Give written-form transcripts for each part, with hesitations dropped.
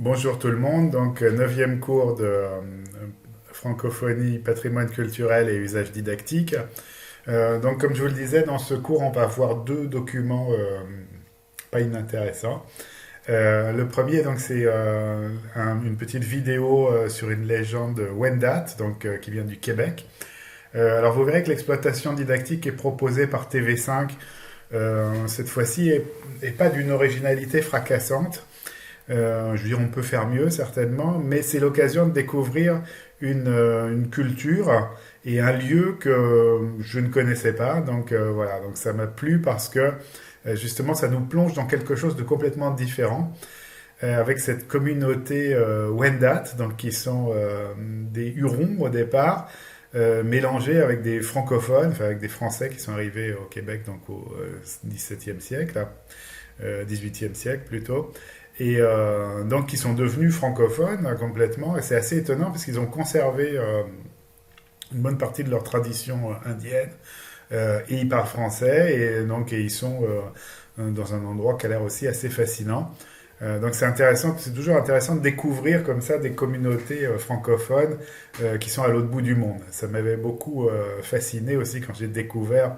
Bonjour tout le monde, donc neuvième cours de francophonie, patrimoine culturel et usage didactique. Donc comme je vous le disais, dans ce cours, on va voir deux documents pas inintéressants. Le premier, donc, c'est une petite vidéo sur une légende Wendat, donc, qui vient du Québec. Alors vous verrez que l'exploitation didactique est proposée par TV5 cette fois-ci et pas d'une originalité fracassante. Je veux dire, on peut faire mieux certainement, mais c'est l'occasion de découvrir une culture et un lieu que je ne connaissais pas. Donc voilà, donc ça m'a plu parce que justement ça nous plonge dans quelque chose de complètement différent avec cette communauté Wendat, donc qui sont des Hurons au départ, mélangés avec des francophones, enfin avec des Français qui sont arrivés au Québec donc au XVIIe siècle, là, 18e siècle plutôt, et donc qui sont devenus francophones complètement, et c'est assez étonnant parce qu'ils ont conservé une bonne partie de leur tradition indienne, et ils parlent français, et donc et ils sont dans un endroit qui a l'air aussi assez fascinant. Donc c'est intéressant, c'est toujours intéressant de découvrir comme ça des communautés francophones qui sont à l'autre bout du monde. Ça m'avait beaucoup fasciné aussi quand j'ai découvert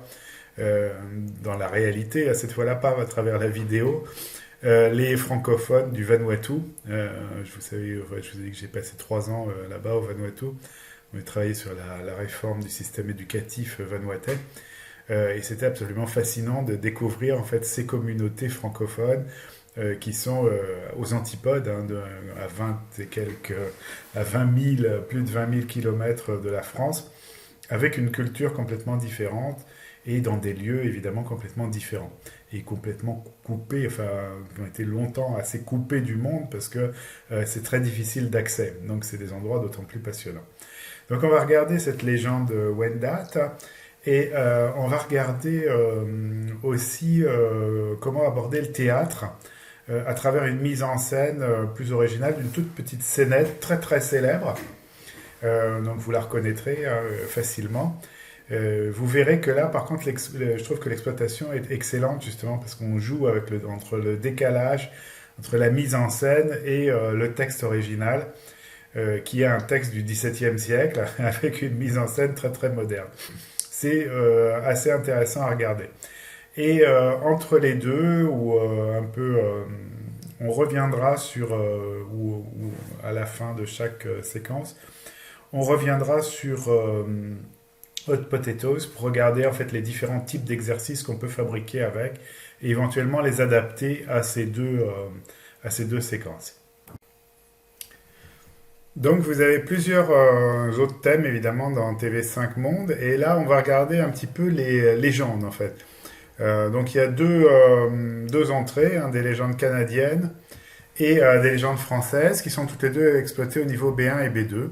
dans la réalité, cette fois-là pas à travers la vidéo, les francophones du Vanuatu. Je vous ai dit que j'ai passé 3 ans là-bas au Vanuatu. On a travaillé sur la réforme du système éducatif vanuatais. Et c'était absolument fascinant de découvrir en fait ces communautés francophones qui sont aux antipodes, hein, à 20 et quelques, à 20 000, plus de 20 000 kilomètres de la France, avec une culture complètement différente et dans des lieux évidemment complètement différents et complètement coupés, enfin, ont été longtemps assez coupés du monde parce que c'est très difficile d'accès. Donc c'est des endroits d'autant plus passionnants. Donc on va regarder cette légende Wendat et on va regarder aussi comment aborder le théâtre à travers une mise en scène plus originale d'une toute petite scénette très très célèbre. Donc vous la reconnaîtrez facilement. Vous verrez que là, par contre, je trouve que l'exploitation est excellente justement parce qu'on joue avec entre le décalage, entre la mise en scène et le texte original, qui est un texte du XVIIe siècle avec une mise en scène très très moderne. C'est assez intéressant à regarder. Et entre les deux, ou un peu, on reviendra sur, ou à la fin de chaque séquence, on reviendra sur Hot Potatoes pour regarder en fait les différents types d'exercices qu'on peut fabriquer avec et éventuellement les adapter à ces deux séquences. Donc vous avez plusieurs autres thèmes évidemment dans TV5 Monde et là on va regarder un petit peu les légendes en fait. Donc il y a deux entrées, hein, des légendes canadiennes et des légendes françaises qui sont toutes les deux exploitées au niveau B1 et B2.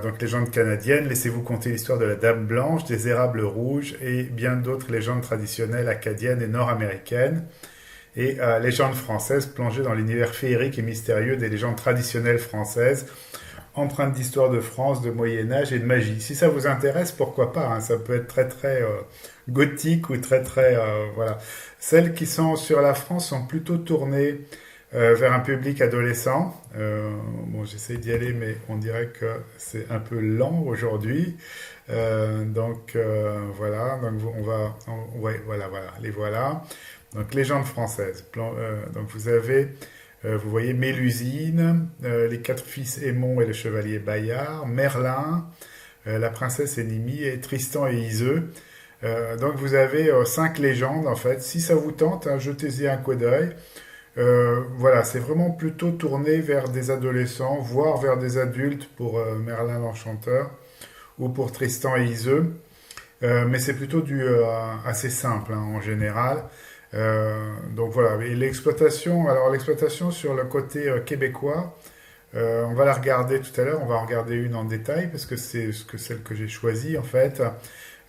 Donc légende canadienne, laissez-vous conter l'histoire de la Dame Blanche, des érables rouges et bien d'autres légendes traditionnelles acadiennes et nord-américaines. Et légende française, plongée dans l'univers féerique et mystérieux des légendes traditionnelles françaises, empreintes d'histoire de France, de Moyen-Âge et de magie. Si ça vous intéresse, pourquoi pas, hein, ça peut être très très gothique ou très très... voilà. Celles qui sont sur la France sont plutôt tournées vers un public adolescent. Bon, j'essaie d'y aller, mais on dirait que c'est un peu lent aujourd'hui. Voilà, donc ouais, voilà, les voilà. Donc légende française. Donc vous avez, vous voyez Mélusine, les quatre fils Aymon et le chevalier Bayard, Merlin, la princesse Énimie et Tristan et Iseux. Donc vous avez 5 légendes en fait. Si ça vous tente, hein, jetez-y un coup d'œil. Voilà, c'est vraiment plutôt tourné vers des adolescents, voire vers des adultes pour Merlin l'Enchanteur ou pour Tristan et Iseux. Mais c'est plutôt assez simple hein, en général. Donc voilà, et l'exploitation, alors l'exploitation sur le côté québécois, on va la regarder tout à l'heure, on va en regarder une en détail parce que c'est celle que j'ai choisie en fait.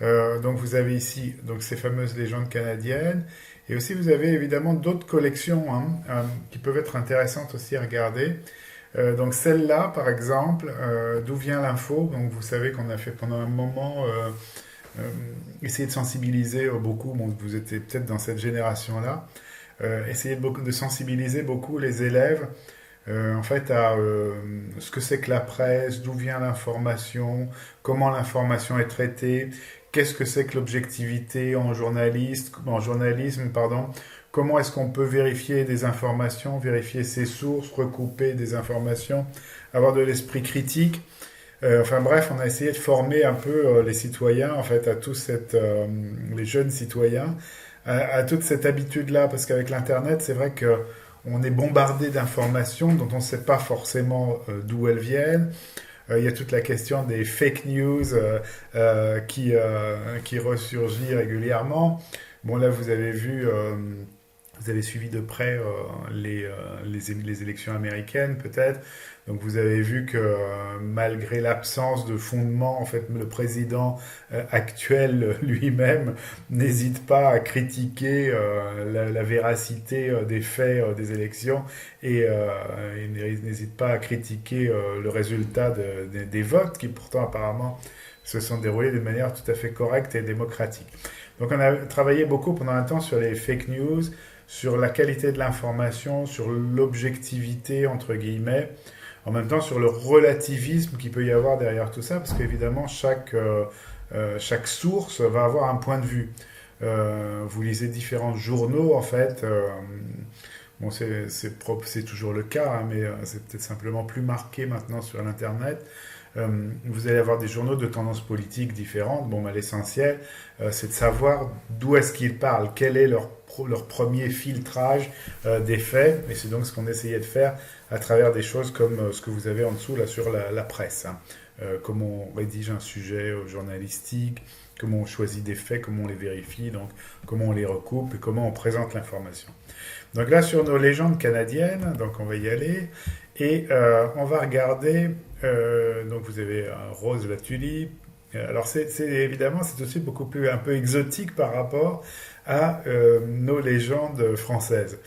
Donc vous avez ici donc ces fameuses légendes canadiennes et aussi vous avez évidemment d'autres collections hein, qui peuvent être intéressantes aussi à regarder. Donc celle-là par exemple, d'où vient l'info? Donc vous savez qu'on a fait pendant un moment euh, essayer de sensibiliser beaucoup, bon, vous étiez peut-être dans cette génération-là, essayer de sensibiliser beaucoup les élèves en fait à ce que c'est que la presse, d'où vient l'information, comment l'information est traitée, qu'est-ce que c'est que l'objectivité en journalisme, pardon, comment est-ce qu'on peut vérifier des informations, vérifier ses sources, recouper des informations, avoir de l'esprit critique. Enfin bref, on a essayé de former un peu les citoyens, en fait, les jeunes citoyens, à toute cette habitude-là, parce qu'avec l'Internet, c'est vrai que on est bombardé d'informations dont on ne sait pas forcément d'où elles viennent. Il y a toute la question des fake news qui ressurgit régulièrement. Bon, là, vous avez suivi de près les élections américaines, peut-être. Donc vous avez vu que malgré l'absence de fondement, en fait, le président actuel lui-même n'hésite pas à critiquer la véracité des faits des élections et il n'hésite pas à critiquer le résultat des votes qui pourtant apparemment se sont déroulés de manière tout à fait correcte et démocratique. Donc on a travaillé beaucoup pendant un temps sur les fake news, sur la qualité de l'information, sur l'objectivité, entre guillemets, en même temps sur le relativisme qu'il peut y avoir derrière tout ça, parce qu'évidemment, chaque source va avoir un point de vue. Vous lisez différents journaux, en fait. Bon, c'est toujours le cas, hein, mais c'est peut-être simplement plus marqué maintenant sur l'Internet. Vous allez avoir des journaux de tendances politiques différentes. Bon, bah, l'essentiel, c'est de savoir d'où est-ce qu'ils parlent, quel est leur premier filtrage des faits. Et c'est donc ce qu'on essayait de faire à travers des choses comme ce que vous avez en dessous là sur la presse. Hein. Comment on rédige un sujet journalistique, comment on choisit des faits, comment on les vérifie, donc comment on les recoupe et comment on présente l'information. Donc là, sur nos légendes canadiennes, donc on va y aller, et on va regarder, donc vous avez Rose la tulipe. Alors évidemment, c'est aussi beaucoup plus un peu exotique par rapport à nos légendes françaises.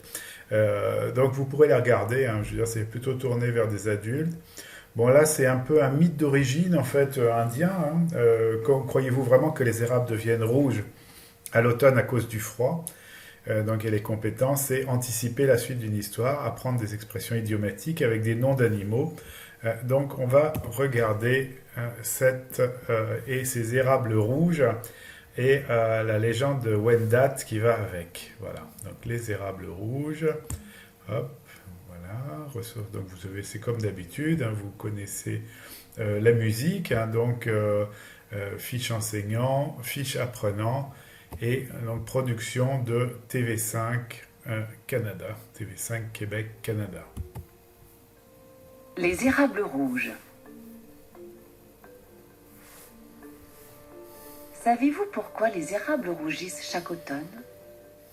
Donc vous pourrez les regarder, hein, je veux dire, c'est plutôt tourné vers des adultes. Bon là, c'est un peu un mythe d'origine en fait indien. Hein. Croyez-vous vraiment que les érables deviennent rouges à l'automne à cause du froid? Donc, et les compétences, c'est anticiper la suite d'une histoire, apprendre des expressions idiomatiques avec des noms d'animaux. Donc, on va regarder et ces érables rouges et la légende de Wendat qui va avec. Voilà. Donc, les érables rouges. Hop, voilà. Donc, vous savez, c'est comme d'habitude. Hein, vous connaissez la musique. Hein, donc, fiche enseignant, fiche apprenant. Et donc production de TV5 Canada, TV5 Québec Canada. Les érables rouges. Savez-vous pourquoi les érables rougissent chaque automne?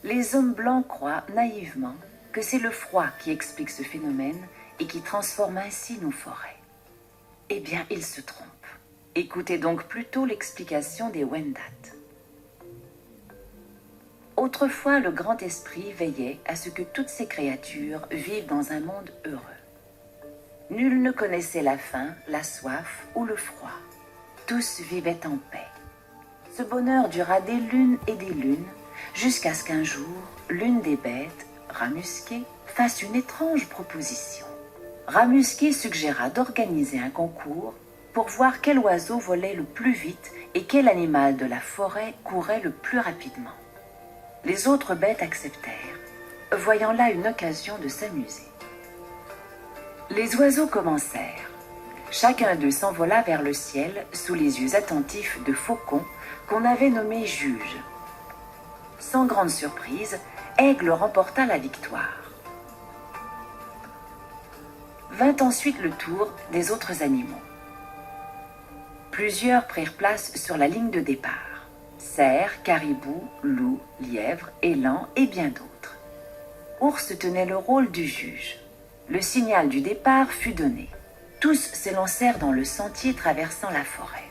Les hommes blancs croient naïvement que c'est le froid qui explique ce phénomène et qui transforme ainsi nos forêts. Eh bien, ils se trompent. Écoutez donc plutôt l'explication des Wendat. Autrefois, le grand esprit veillait à ce que toutes ces créatures vivent dans un monde heureux. Nul ne connaissait la faim, la soif ou le froid. Tous vivaient en paix. Ce bonheur dura des lunes et des lunes, jusqu'à ce qu'un jour, l'une des bêtes, Ramusqué, fasse une étrange proposition. Ramusqué suggéra d'organiser un concours pour voir quel oiseau volait le plus vite et quel animal de la forêt courait le plus rapidement. Les autres bêtes acceptèrent, voyant là une occasion de s'amuser. Les oiseaux commencèrent. Chacun d'eux s'envola vers le ciel sous les yeux attentifs de Faucon, qu'on avait nommé juge. Sans grande surprise, Aigle remporta la victoire. Vint ensuite le tour des autres animaux. Plusieurs prirent place sur la ligne de départ. Cerf, caribou, loup, lièvre, élan et bien d'autres. Ours tenait le rôle du juge. Le signal du départ fut donné. Tous s'élancèrent dans le sentier traversant la forêt.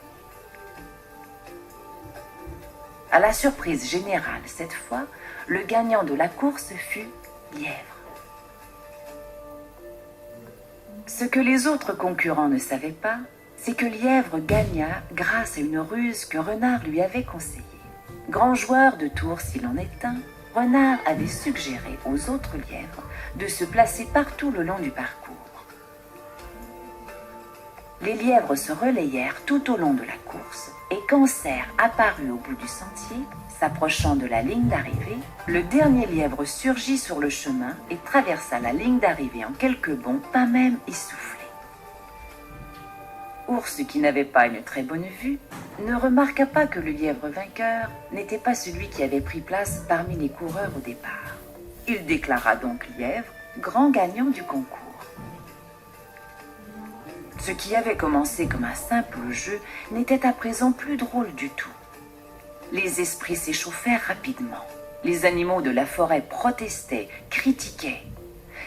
À la surprise générale cette fois, le gagnant de la course fut Lièvre. Ce que les autres concurrents ne savaient pas, c'est que Lièvre gagna grâce à une ruse que Renard lui avait conseillée. Grand joueur de tours s'il en est un, Renard avait suggéré aux autres lièvres de se placer partout le long du parcours. Les lièvres se relayèrent tout au long de la course, et quand Cerf apparut au bout du sentier, s'approchant de la ligne d'arrivée, le dernier lièvre surgit sur le chemin et traversa la ligne d'arrivée en quelques bonds, pas même essoufflé. Ours, qui n'avait pas une très bonne vue, ne remarqua pas que le lièvre vainqueur n'était pas celui qui avait pris place parmi les coureurs au départ. Il déclara donc Lièvre grand gagnant du concours. Ce qui avait commencé comme un simple jeu n'était à présent plus drôle du tout. Les esprits s'échauffèrent rapidement. Les animaux de la forêt protestaient, critiquaient.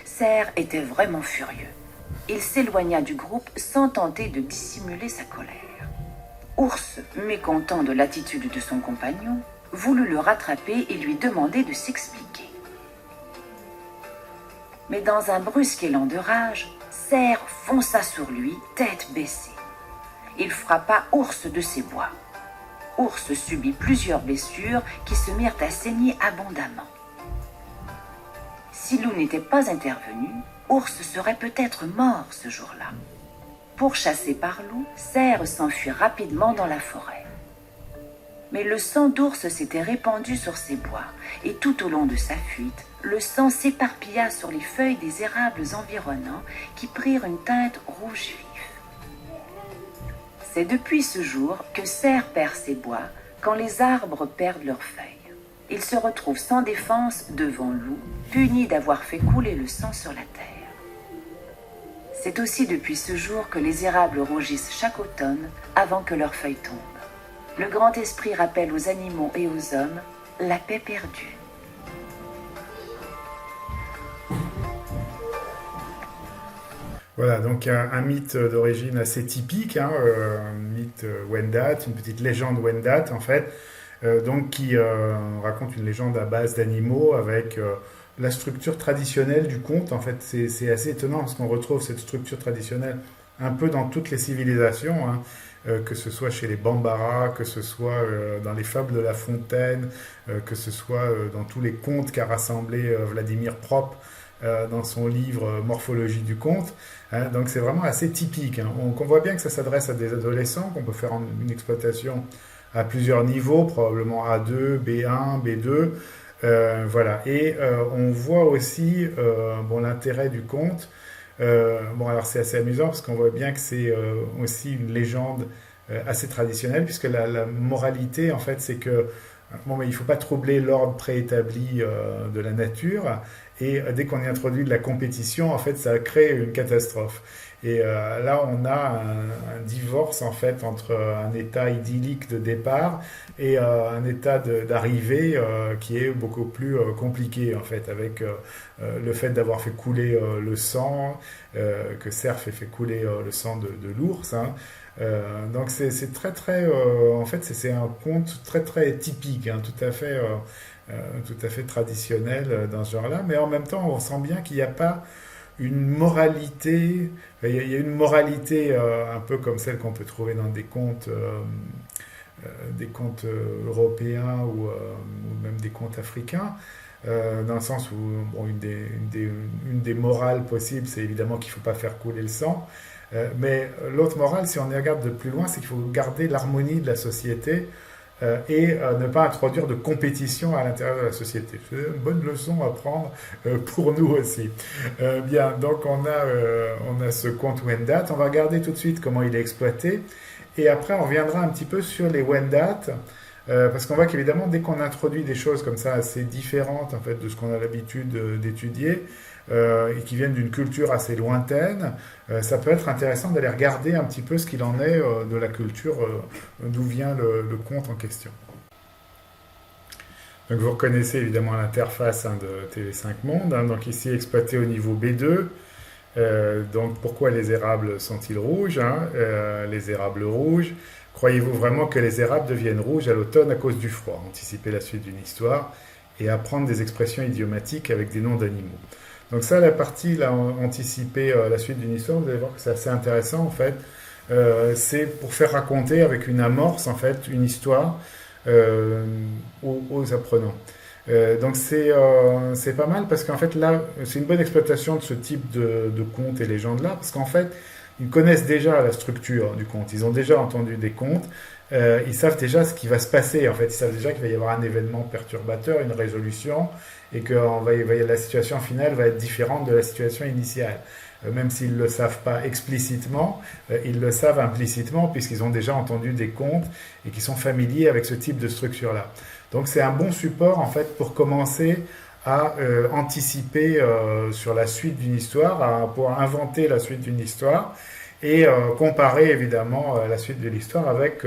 Cerf était vraiment furieux. Il s'éloigna du groupe sans tenter de dissimuler sa colère. Ours, mécontent de l'attitude de son compagnon, voulut le rattraper et lui demander de s'expliquer. Mais dans un brusque élan de rage, Cerf fonça sur lui, tête baissée. Il frappa Ours de ses bois. Ours subit plusieurs blessures qui se mirent à saigner abondamment. Si Loup n'était pas intervenu, Ours serait peut-être mort ce jour-là. Pourchassé par Loup, Cerf s'enfuit rapidement dans la forêt. Mais le sang d'Ours s'était répandu sur ses bois, et tout au long de sa fuite, le sang s'éparpilla sur les feuilles des érables environnants qui prirent une teinte rouge vif. C'est depuis ce jour que Cerf perd ses bois quand les arbres perdent leurs feuilles. Il se retrouve sans défense devant Loup, puni d'avoir fait couler le sang sur la terre. C'est aussi depuis ce jour que les érables rougissent chaque automne avant que leurs feuilles tombent. Le grand esprit rappelle aux animaux et aux hommes la paix perdue. Voilà, donc un mythe d'origine assez typique, hein, un mythe Wendat, une petite légende Wendat en fait, donc qui raconte une légende à base d'animaux avec la structure traditionnelle du conte. En fait, c'est assez étonnant parce qu'on retrouve cette structure traditionnelle un peu dans toutes les civilisations, hein, que ce soit chez les Bambara, que ce soit dans les fables de La Fontaine, que ce soit dans tous les contes qu'a rassemblé Vladimir Propp dans son livre Morphologie du conte. Hein, donc c'est vraiment assez typique. Hein. On voit bien que ça s'adresse à des adolescents, qu'on peut faire une exploitation à plusieurs niveaux, probablement A2, B1, B2. Voilà. Et on voit aussi bon, l'intérêt du conte. Bon, alors c'est assez amusant parce qu'on voit bien que c'est aussi une légende assez traditionnelle, puisque la moralité, en fait, c'est que bon, mais il ne faut pas troubler l'ordre préétabli de la nature. Et dès qu'on y introduit de la compétition, en fait, ça crée une catastrophe. Et là, on a un divorce, en fait, entre un état idyllique de départ et un état d'arrivée qui est beaucoup plus compliqué, en fait, avec le fait d'avoir fait couler le sang, que Cerf fait couler le sang de l'ours. Hein. Donc c'est très très en fait c'est un conte très très typique, hein, tout à fait traditionnel dans ce genre-là, mais en même temps on sent bien qu'il n'y a pas une moralité, il y a une moralité un peu comme celle qu'on peut trouver dans des contes européens ou même des contes africains. Dans le sens où bon, une des morales possibles, c'est évidemment qu'il ne faut pas faire couler le sang. Mais l'autre morale, si on y regarde de plus loin, c'est qu'il faut garder l'harmonie de la société et ne pas introduire de compétition à l'intérieur de la société. C'est une bonne leçon à prendre pour nous aussi. Bien, donc on a ce conte Wendat. On va regarder tout de suite comment il est exploité. Et après, on reviendra un petit peu sur les Wendat. Parce qu'on voit qu'évidemment, dès qu'on introduit des choses comme ça assez différentes en fait, de ce qu'on a l'habitude d'étudier, et qui viennent d'une culture assez lointaine, ça peut être intéressant d'aller regarder un petit peu ce qu'il en est de la culture d'où vient le conte en question. Donc vous reconnaissez évidemment l'interface hein, de TV5 Monde, hein, donc ici exploité au niveau B2. Donc pourquoi les érables sont-ils rouges hein, les érables rouges. Croyez-vous vraiment que les érables deviennent rouges à l'automne à cause du froid? Anticiper la suite d'une histoire et apprendre des expressions idiomatiques avec des noms d'animaux. Donc ça, la partie, là, anticiper la suite d'une histoire, vous allez voir que c'est assez intéressant, en fait. C'est pour faire raconter avec une amorce, en fait, une histoire aux apprenants. Donc c'est pas mal parce qu'en fait, là, c'est une bonne exploitation de ce type de contes et légendes-là, parce qu'en fait, ils connaissent déjà la structure du conte, ils ont déjà entendu des contes, ils savent déjà ce qui va se passer, en fait, ils savent déjà qu'il va y avoir un événement perturbateur, une résolution, et que la situation finale va être différente de la situation initiale. Même s'ils ne le savent pas explicitement, ils le savent implicitement, puisqu'ils ont déjà entendu des contes et qu'ils sont familiers avec ce type de structure-là. Donc c'est un bon support, en fait, pour commencer à anticiper sur la suite d'une histoire, à pouvoir inventer la suite d'une histoire, et comparer évidemment la suite de l'histoire avec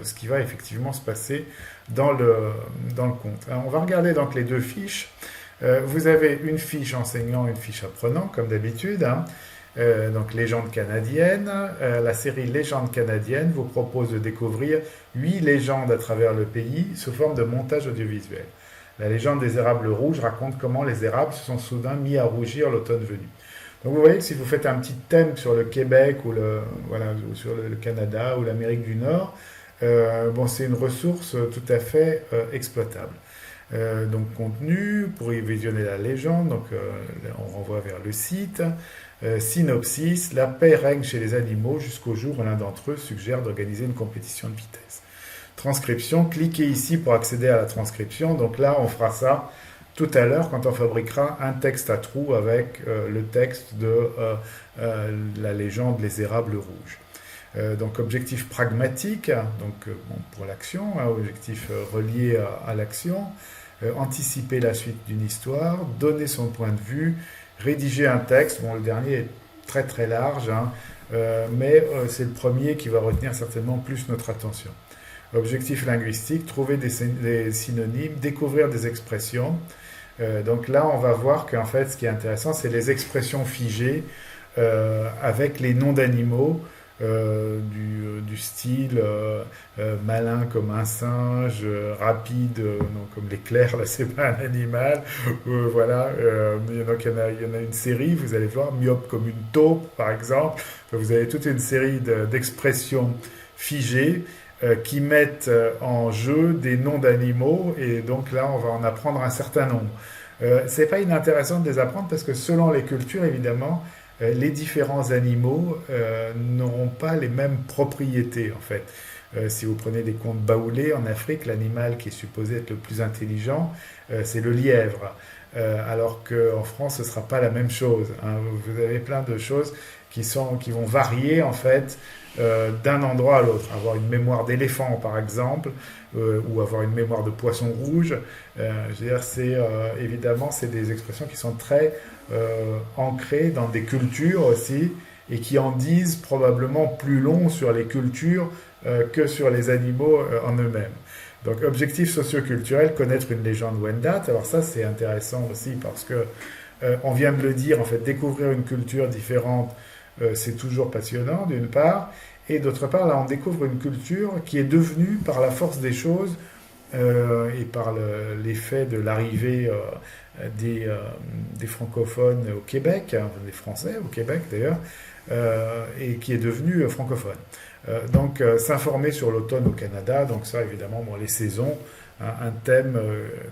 ce qui va effectivement se passer dans le conte. Alors, on va regarder donc les deux fiches. Vous avez une fiche enseignant, une fiche apprenant, comme d'habitude. Hein. Donc légende canadienne. La série Légende canadienne vous propose de découvrir 8 légendes à travers le pays sous forme de montage audiovisuel. La légende des érables rouges raconte comment les érables se sont soudain mis à rougir l'automne venu. Donc vous voyez que si vous faites un petit thème sur le Québec ou ou sur le Canada ou l'Amérique du Nord, c'est une ressource tout à fait exploitable. Donc contenu, pour y visionner la légende, on renvoie vers le site. Synopsis, la paix règne chez les animaux jusqu'au jour où l'un d'entre eux suggère d'organiser une compétition de vitesse. Transcription, cliquez ici pour accéder à la transcription. Donc là, on fera ça tout à l'heure quand on fabriquera un texte à trous avec le texte de la légende Les érables rouges. Donc objectif pragmatique, pour l'action, objectif relié à l'action, anticiper la suite d'une histoire, donner son point de vue, rédiger un texte. Le dernier est très très large, mais c'est le premier qui va retenir certainement plus notre attention. Objectif linguistique, trouver des synonymes, découvrir des expressions. Donc là, on va voir qu'en fait, ce qui est intéressant, c'est les expressions figées avec les noms d'animaux du style malin comme un singe, rapide comme l'éclair, là c'est pas un animal. Voilà, donc il y en a une série, vous allez voir, myope comme une taupe par exemple. Vous avez toute une série d'expressions figées qui mettent en jeu des noms d'animaux, et donc là on va en apprendre un certain nombre. C'est pas inintéressant de les apprendre parce que selon les cultures évidemment, les différents animaux n'auront pas les mêmes propriétés en fait. Si vous prenez des contes baoulés en Afrique, l'animal qui est supposé être le plus intelligent, c'est le lièvre. Alors qu'en France, ce ne sera pas la même chose. Hein. Vous avez plein de choses qui vont varier en fait d'un endroit à l'autre. Avoir une mémoire d'éléphant par exemple, ou avoir une mémoire de poisson rouge. Je veux dire, évidemment, c'est des expressions qui sont très ancrées dans des cultures aussi, et qui en disent probablement plus long sur les cultures que sur les animaux en eux-mêmes. Donc, objectif socioculturel, connaître une légende Wendat. Alors ça, c'est intéressant aussi parce que, on vient de le dire, en fait, découvrir une culture différente, c'est toujours passionnant, d'une part. Et d'autre part, là, on découvre une culture qui est devenue, par la force des choses, et par l'effet de l'arrivée des francophones au Québec, des Français au Québec d'ailleurs, et qui est devenue francophone. Donc s'informer sur l'automne au Canada, donc ça évidemment, les saisons, un thème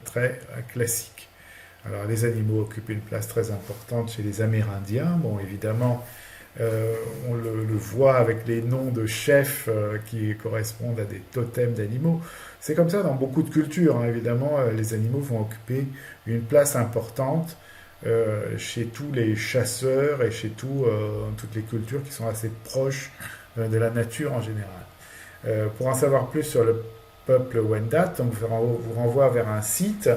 très classique. Alors les animaux occupent une place très importante chez les Amérindiens, évidemment on le voit avec les noms de chefs qui correspondent à des totems d'animaux. C'est comme ça dans beaucoup de cultures, évidemment, les animaux vont occuper une place importante chez tous les chasseurs et chez toutes les cultures qui sont assez proches de la nature en général. Pour en savoir plus sur le peuple Wendat, donc je vous renvoie vers un site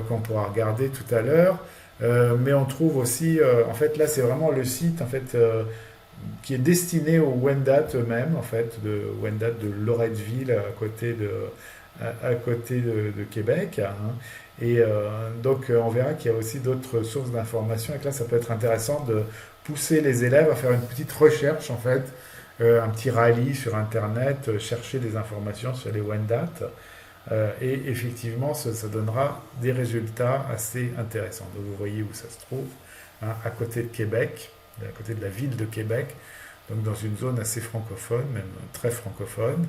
qu'on pourra regarder tout à l'heure. Mais on trouve aussi, en fait, là c'est vraiment le site en fait qui est destiné aux Wendat eux-mêmes, en fait, de Wendat de Loretteville à côté de Québec. Hein. Et donc on verra qu'il y a aussi d'autres sources d'informations, et que là ça peut être intéressant de pousser les élèves à faire une petite recherche en fait, un petit rallye sur internet, chercher des informations sur les Wendat. Et effectivement, ça donnera des résultats assez intéressants. Donc vous voyez où ça se trouve, à côté de Québec, à côté de la ville de Québec, donc dans une zone assez francophone, même très francophone.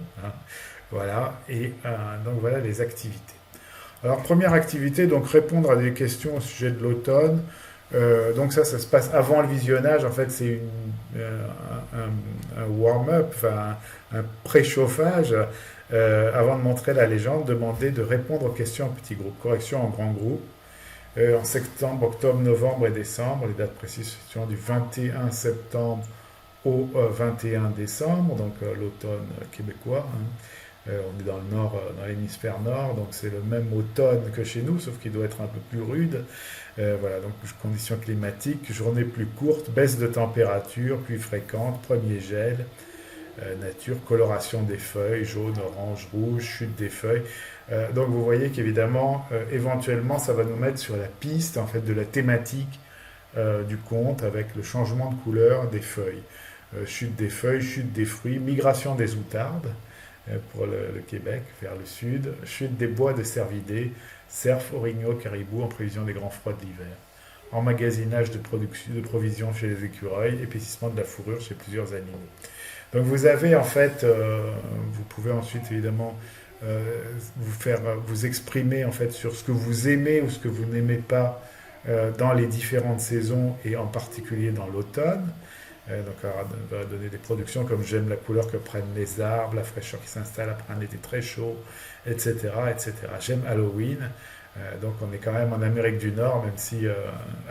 Voilà, et donc voilà les activités. Alors première activité, donc répondre à des questions au sujet de l'automne. Donc ça se passe avant le visionnage. En fait, c'est un warm-up, enfin, un préchauffage. Avant de montrer la légende, demandez de répondre aux questions en petits groupes. Correction en grand groupe. En septembre, octobre, novembre et décembre. Les dates précises sont du 21 septembre au 21 décembre, donc l'automne québécois. On est dans le nord, dans l'hémisphère nord, donc c'est le même automne que chez nous, sauf qu'il doit être un peu plus rude. Voilà, donc conditions climatiques, journée plus courte, baisse de température, pluie fréquente, premier gel, nature, coloration des feuilles, jaune, orange, rouge, chute des feuilles. Donc vous voyez qu'évidemment, éventuellement, ça va nous mettre sur la piste en fait de la thématique du conte avec le changement de couleur des feuilles. Chute des feuilles, chute des fruits, migration des outardes pour le Québec vers le sud, chute des bois de cervidés, cerfs, orignaux, caribous en prévision des grands froids de l'hiver. Emmagasinage de provisions chez les écureuils, épaississement de la fourrure chez plusieurs animaux. Donc vous avez en fait, vous pouvez ensuite évidemment vous exprimer en fait sur ce que vous aimez ou ce que vous n'aimez pas dans les différentes saisons et en particulier dans l'automne. Donc on va donner des productions comme j'aime la couleur que prennent les arbres, la fraîcheur qui s'installe après un été très chaud, etc. etc. J'aime Halloween. Donc on est quand même en Amérique du Nord, même si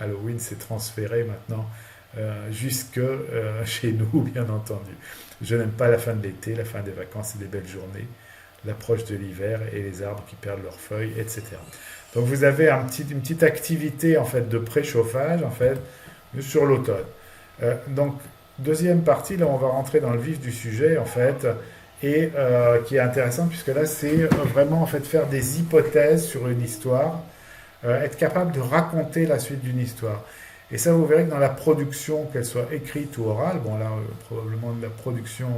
Halloween s'est transféré maintenant jusque chez nous, bien entendu. Je n'aime pas la fin de l'été, la fin des vacances et des belles journées, l'approche de l'hiver et les arbres qui perdent leurs feuilles, etc. Donc vous avez une petite activité en fait de préchauffage en fait sur l'automne. Donc deuxième partie, là on va rentrer dans le vif du sujet en fait, et qui est intéressant puisque là c'est vraiment en fait faire des hypothèses sur une histoire, être capable de raconter la suite d'une histoire. Et ça, vous verrez que dans la production, qu'elle soit écrite ou orale, bon là, probablement de la production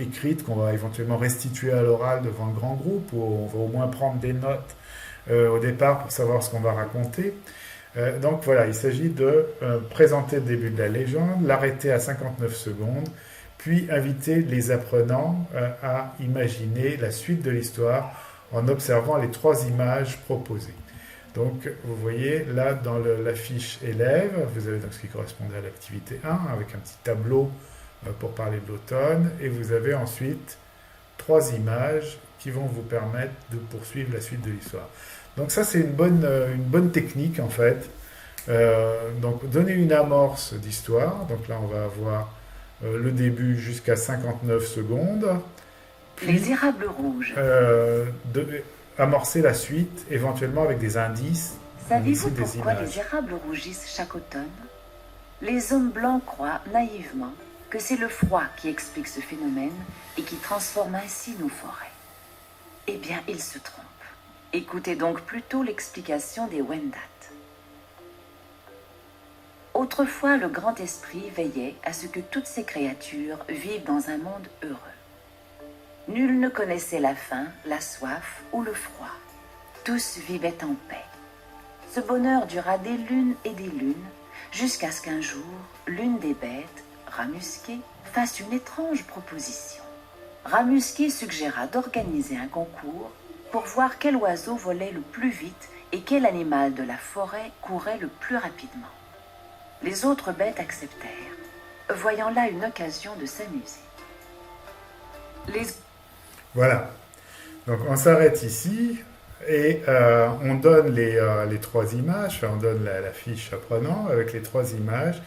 écrite qu'on va éventuellement restituer à l'oral devant le grand groupe, où on va au moins prendre des notes au départ pour savoir ce qu'on va raconter. Donc voilà, il s'agit de présenter le début de la légende, l'arrêter à 59 secondes, puis inviter les apprenants à imaginer la suite de l'histoire en observant les 3 images proposées. Donc, vous voyez, là, dans la fiche élève, vous avez donc ce qui correspondait à l'activité 1, avec un petit tableau pour parler de l'automne, et vous avez ensuite 3 images qui vont vous permettre de poursuivre la suite de l'histoire. Donc ça, c'est une bonne technique, en fait. Donc, donner une amorce d'histoire. Donc là, on va avoir le début jusqu'à 59 secondes. Puis, les érables rouges. Amorcer la suite, éventuellement avec des indices. Savez-vous pourquoi les érables rougissent chaque automne? Les hommes blancs croient naïvement que c'est le froid qui explique ce phénomène et qui transforme ainsi nos forêts. Eh bien, ils se trompent. Écoutez donc plutôt l'explication des Wendat. Autrefois, le grand esprit veillait à ce que toutes ces créatures vivent dans un monde heureux. Nul ne connaissait la faim, la soif ou le froid. Tous vivaient en paix. Ce bonheur dura des lunes et des lunes, jusqu'à ce qu'un jour, l'une des bêtes, Ramusqué, fasse une étrange proposition. Ramusqué suggéra d'organiser un concours pour voir quel oiseau volait le plus vite et quel animal de la forêt courait le plus rapidement. Les autres bêtes acceptèrent, voyant là une occasion de s'amuser. Voilà, donc on s'arrête ici et on donne les 3 images, enfin on donne la fiche apprenant avec les 3 images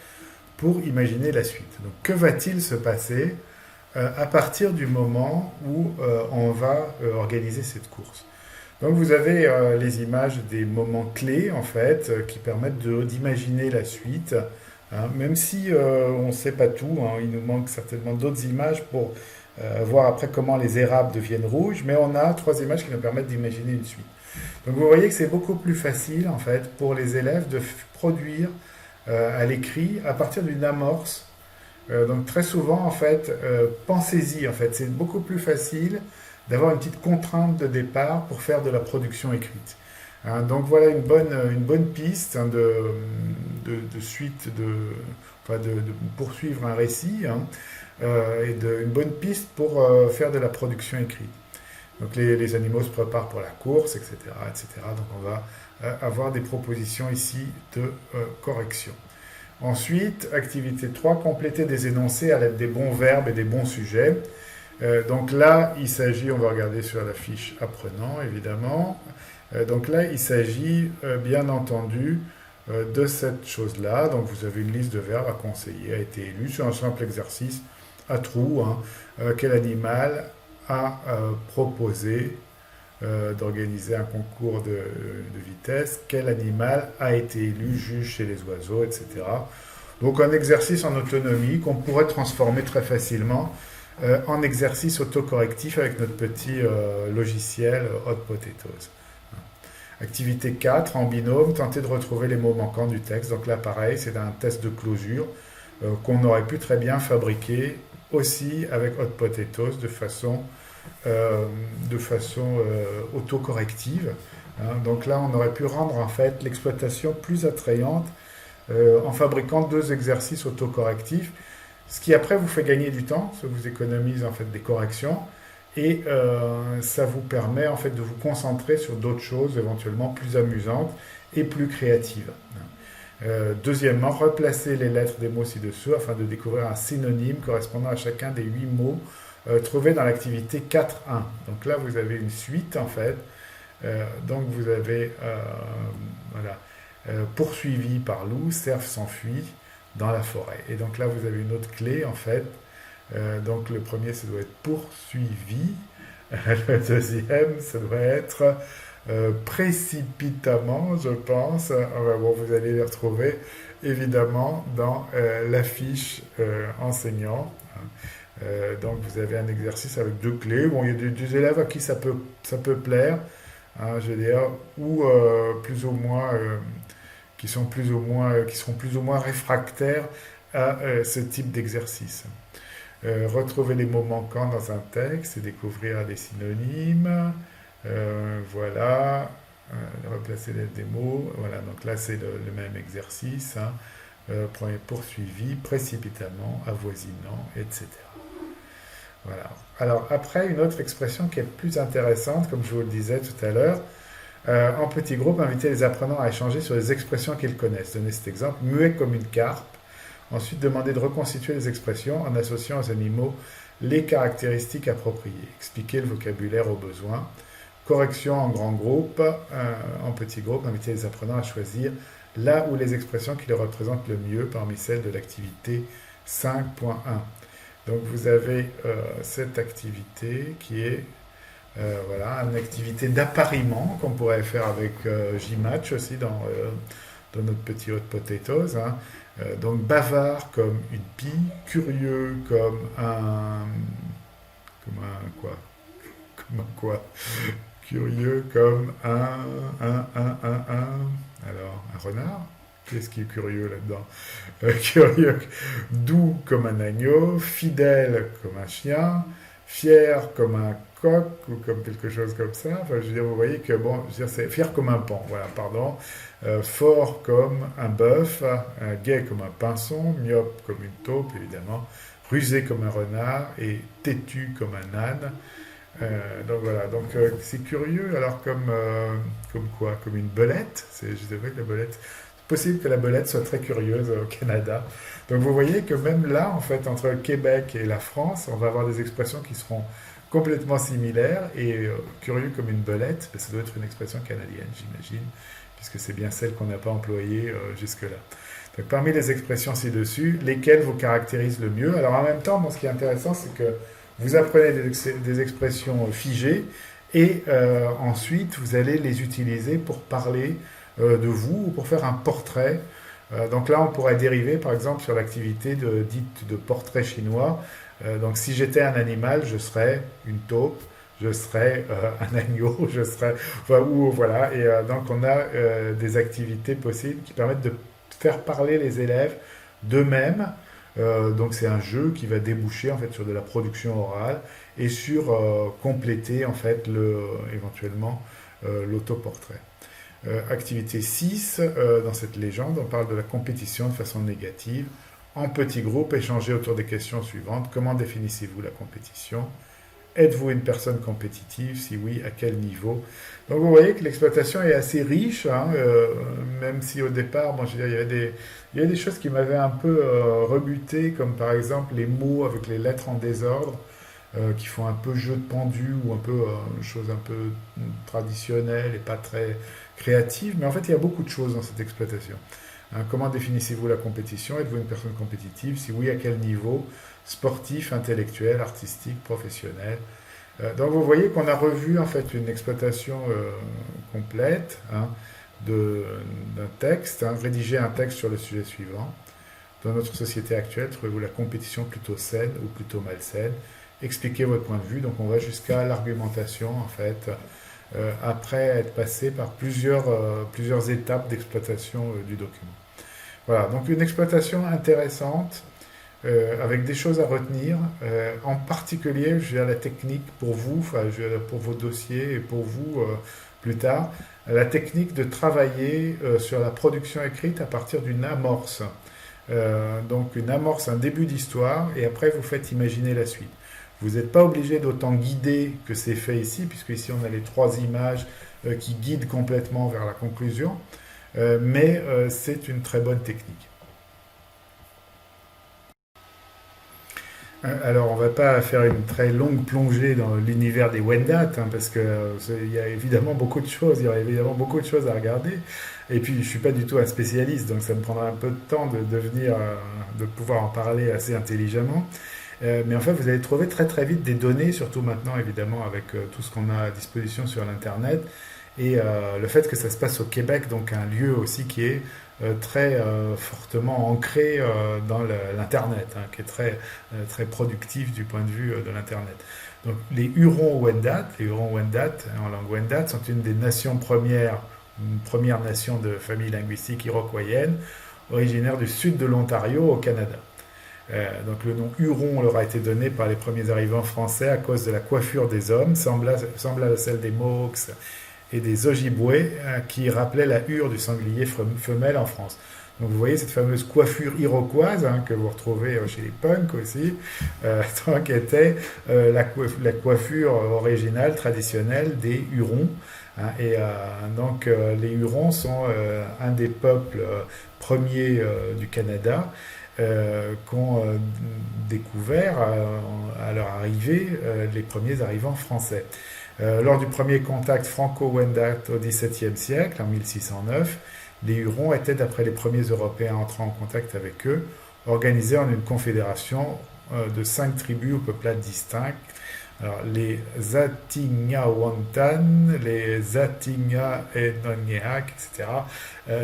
pour imaginer la suite. Donc que va-t-il se passer à partir du moment où on va organiser cette course? Donc vous avez les images des moments clés en fait qui permettent d'imaginer la suite, hein, même si on ne sait pas tout, hein, il nous manque certainement d'autres images pour voir après comment les érables deviennent rouges, mais on a 3 images qui nous permettent d'imaginer une suite. Donc vous voyez que c'est beaucoup plus facile en fait pour les élèves de produire à l'écrit à partir d'une amorce. Donc très souvent en fait, pensez-y en fait, c'est beaucoup plus facile d'avoir une petite contrainte de départ pour faire de la production écrite. Hein, donc voilà une bonne piste hein, de suite, de poursuivre un récit. Hein, et une bonne piste pour faire de la production écrite. Donc les animaux se préparent pour la course, etc., etc. Donc on va avoir des propositions ici de correction. Ensuite, activité 3, compléter des énoncés à l'aide des bons verbes et des bons sujets. Donc là, il s'agit, on va regarder sur la fiche apprenant, évidemment. Donc là, il s'agit, bien entendu, de cette chose-là. Donc vous avez une liste de verbes à conseiller, a été élu sur un simple exercice à trous. Quel animal a proposé d'organiser un concours de vitesse? Quel animal a été élu juge chez les oiseaux, etc. Donc un exercice en autonomie qu'on pourrait transformer très facilement en exercice autocorrectif avec notre petit logiciel Hot Potatoes. Activité 4, en binôme, tenter de retrouver les mots manquants du texte. Donc là, pareil, c'est un test de closure qu'on aurait pu très bien fabriquer aussi avec Hot Potatoes de façon autocorrective. Donc là, on aurait pu rendre en fait l'exploitation plus attrayante en fabriquant 2 exercices autocorrectifs, ce qui après vous fait gagner du temps, ça vous économise en fait des corrections et ça vous permet en fait de vous concentrer sur d'autres choses éventuellement plus amusantes et plus créatives. Deuxièmement, replacer les lettres des mots ci-dessous afin de découvrir un synonyme correspondant à chacun des 8 mots trouvés dans l'activité 4.1. Donc là, vous avez une suite en fait. Donc vous avez voilà, poursuivi par loup, cerf s'enfuit dans la forêt. Et donc là, vous avez une autre clé en fait. Donc le premier, ça doit être poursuivi. Le deuxième, ça doit être précipitamment, je pense. Bon, vous allez les retrouver évidemment dans la fiche enseignant. Donc vous avez un exercice avec 2 clés. Bon, il y a des élèves à qui ça peut plaire, je veux dire, ou plus ou moins qui seront plus ou moins réfractaires à ce type d'exercice. Retrouver les mots manquants dans un texte et découvrir les synonymes. Voilà. Replacer des mots. Voilà, donc là c'est le même exercice. Premier poursuivi, précipitamment, avoisinant, etc. Voilà. Alors après, une autre expression qui est plus intéressante, comme je vous le disais tout à l'heure, en petit groupe, inviter les apprenants à échanger sur les expressions qu'ils connaissent. Donnez cet exemple, muet comme une carpe. Ensuite, demander de reconstituer les expressions en associant aux animaux les caractéristiques appropriées. Expliquer le vocabulaire au besoin. Correction en grand groupe, en petit groupe, inviter les apprenants à choisir là où les expressions qui les représentent le mieux parmi celles de l'activité 5.1. Donc vous avez cette activité qui est voilà, une activité d'appariement qu'on pourrait faire avec J-Match aussi dans notre petit Hot Potatoes. Donc bavard comme une pie, curieux comme un quoi? Comme un quoi? Curieux comme alors, un renard? Qu'est-ce qui est curieux là-dedans? Curieux, doux comme un agneau, fidèle comme un chien, fier comme un coq ou comme quelque chose comme ça. Enfin, je veux dire, vous voyez que, bon, je veux dire, c'est fier comme un paon, voilà, pardon. Fort comme un bœuf, gai comme un pinson, myope comme une taupe, évidemment, rusé comme un renard et têtu comme un âne. Donc voilà, donc c'est curieux, alors comme quoi? Comme une belette. Je dirais que la belette, c'est possible que la belette soit très curieuse au Canada. Donc vous voyez que même là, en fait, entre le Québec et la France, on va avoir des expressions qui seront complètement similaires et curieux comme une belette, ça doit être une expression canadienne, j'imagine, puisque c'est bien celle qu'on n'a pas employée jusque-là. Donc parmi les expressions ci-dessus, lesquelles vous caractérisent le mieux? Alors en même temps, bon, ce qui est intéressant, c'est que vous apprenez des expressions figées et ensuite vous allez les utiliser pour parler de vous ou pour faire un portrait. Donc là, on pourrait dériver par exemple sur l'activité dite de portrait chinois. Donc si j'étais un animal, je serais une taupe, je serais un agneau, je serais... Enfin, ou voilà, et donc on a des activités possibles qui permettent de faire parler les élèves d'eux-mêmes. Donc c'est un jeu qui va déboucher en fait sur de la production orale et sur compléter en fait éventuellement l'autoportrait. Activité 6, dans cette légende, on parle de la compétition de façon négative. En petits groupes, échanger autour des questions suivantes. Comment définissez-vous la compétition? êtes-vous une personne compétitive? Si oui, à quel niveau? Donc vous voyez que l'exploitation est assez riche, hein, même si au départ, bon, je veux dire, il y avait des choses qui m'avaient un peu rebuté, comme par exemple les mots avec les lettres en désordre, qui font un peu jeu de pendu ou un peu chose un peu traditionnelle et pas très créative. Mais en fait, il y a beaucoup de choses dans cette exploitation. Hein, comment définissez-vous la compétition? Êtes-vous une personne compétitive? Si oui, à quel niveau? Sportif, intellectuel, artistique, professionnel? Donc vous voyez qu'on a revu en fait une exploitation complète, hein, d'un texte, hein, rédiger un texte sur le sujet suivant. Dans notre société actuelle, trouvez-vous la compétition plutôt saine ou plutôt malsaine? Expliquez votre point de vue. Donc on va jusqu'à l'argumentation en fait, après être passé par plusieurs étapes d'exploitation du document. Voilà, donc une exploitation intéressante, avec des choses à retenir, en particulier, je veux dire, la technique pour vous, enfin, pour vos dossiers et pour vous plus tard, la technique de travailler sur la production écrite à partir d'une amorce. Donc une amorce, un début d'histoire, et après vous faites imaginer la suite. Vous n'êtes pas obligé d'autant guider que c'est fait ici, puisque ici on a les 3 images qui guident complètement vers la conclusion, mais c'est une très bonne technique. Alors, on ne va pas faire une très longue plongée dans l'univers des Wendat, hein, parce qu'il y a évidemment beaucoup de choses, il y a évidemment beaucoup de choses à regarder. Et puis, je ne suis pas du tout un spécialiste, donc ça me prendra un peu de temps de pouvoir en parler assez intelligemment. Mais en fait, vous allez trouver très très vite des données, surtout maintenant évidemment avec tout ce qu'on a à disposition sur l'Internet. Et le fait que ça se passe au Québec, donc un lieu aussi qui est très fortement ancré dans l'Internet, hein, qui est très productif du point de vue de l'Internet. Donc les Hurons-Wendat, en langue Wendat, sont une première nation de famille linguistique iroquoienne, originaire du sud de l'Ontario au Canada. Donc le nom Huron leur a été donné par les premiers arrivants français à cause de la coiffure des hommes, semblable à celle des Mohawks et des Ojibwés, qui rappelaient la hure du sanglier femelle en France. Donc vous voyez cette fameuse coiffure iroquoise, hein, que vous retrouvez chez les punks aussi, qui était la coiffure originale, traditionnelle des Hurons. Hein, et donc les Hurons sont un des peuples premiers du Canada, qu'ont découvert à leur arrivée les premiers arrivants français. Lors du premier contact franco-wendat au XVIIe siècle, en 1609, les Hurons étaient, d'après les premiers Européens entrant en contact avec eux, organisés en une confédération de 5 tribus ou peuplades distinctes. Alors, les Atignawantan, les Atigna-Enongeak, etc.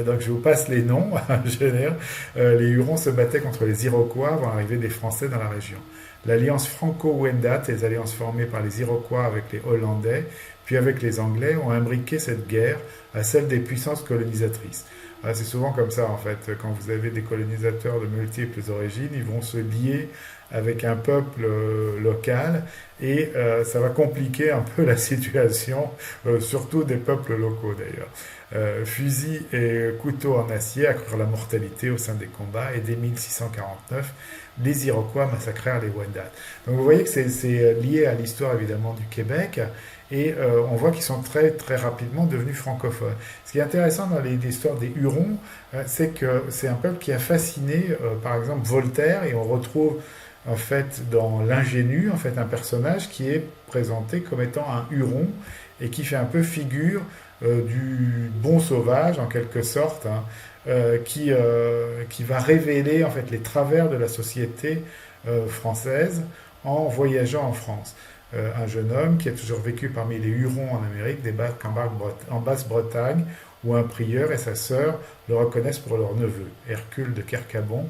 Donc je vous passe les noms. Les Hurons se battaient contre les Iroquois avant l'arrivée des Français dans la région. L'alliance franco-wendat, les alliances formées par les Iroquois avec les Hollandais, puis avec les Anglais, ont imbriqué cette guerre à celle des puissances colonisatrices. C'est souvent comme ça, en fait. Quand vous avez des colonisateurs de multiples origines, ils vont se lier avec un peuple local et ça va compliquer un peu la situation, surtout des peuples locaux d'ailleurs. Fusils et couteaux en acier accrurent la mortalité au sein des combats et dès 1649, les Iroquois massacrèrent les Wendat. Donc vous voyez que c'est lié à l'histoire évidemment du Québec et on voit qu'ils sont très très rapidement devenus francophones. Ce qui est intéressant dans l'histoire des Hurons, c'est que c'est un peuple qui a fasciné par exemple Voltaire, et on retrouve en fait dans l'ingénu en fait un personnage qui est présenté comme étant un Huron et qui fait un peu figure du bon sauvage en quelque sorte, hein, qui va révéler en fait les travers de la société française en voyageant en France. Un jeune homme qui a toujours vécu parmi les Hurons en Amérique débarque en Basse-Bretagne, où un prieur et sa sœur le reconnaissent pour leur neveu, Hercule de Kercabon.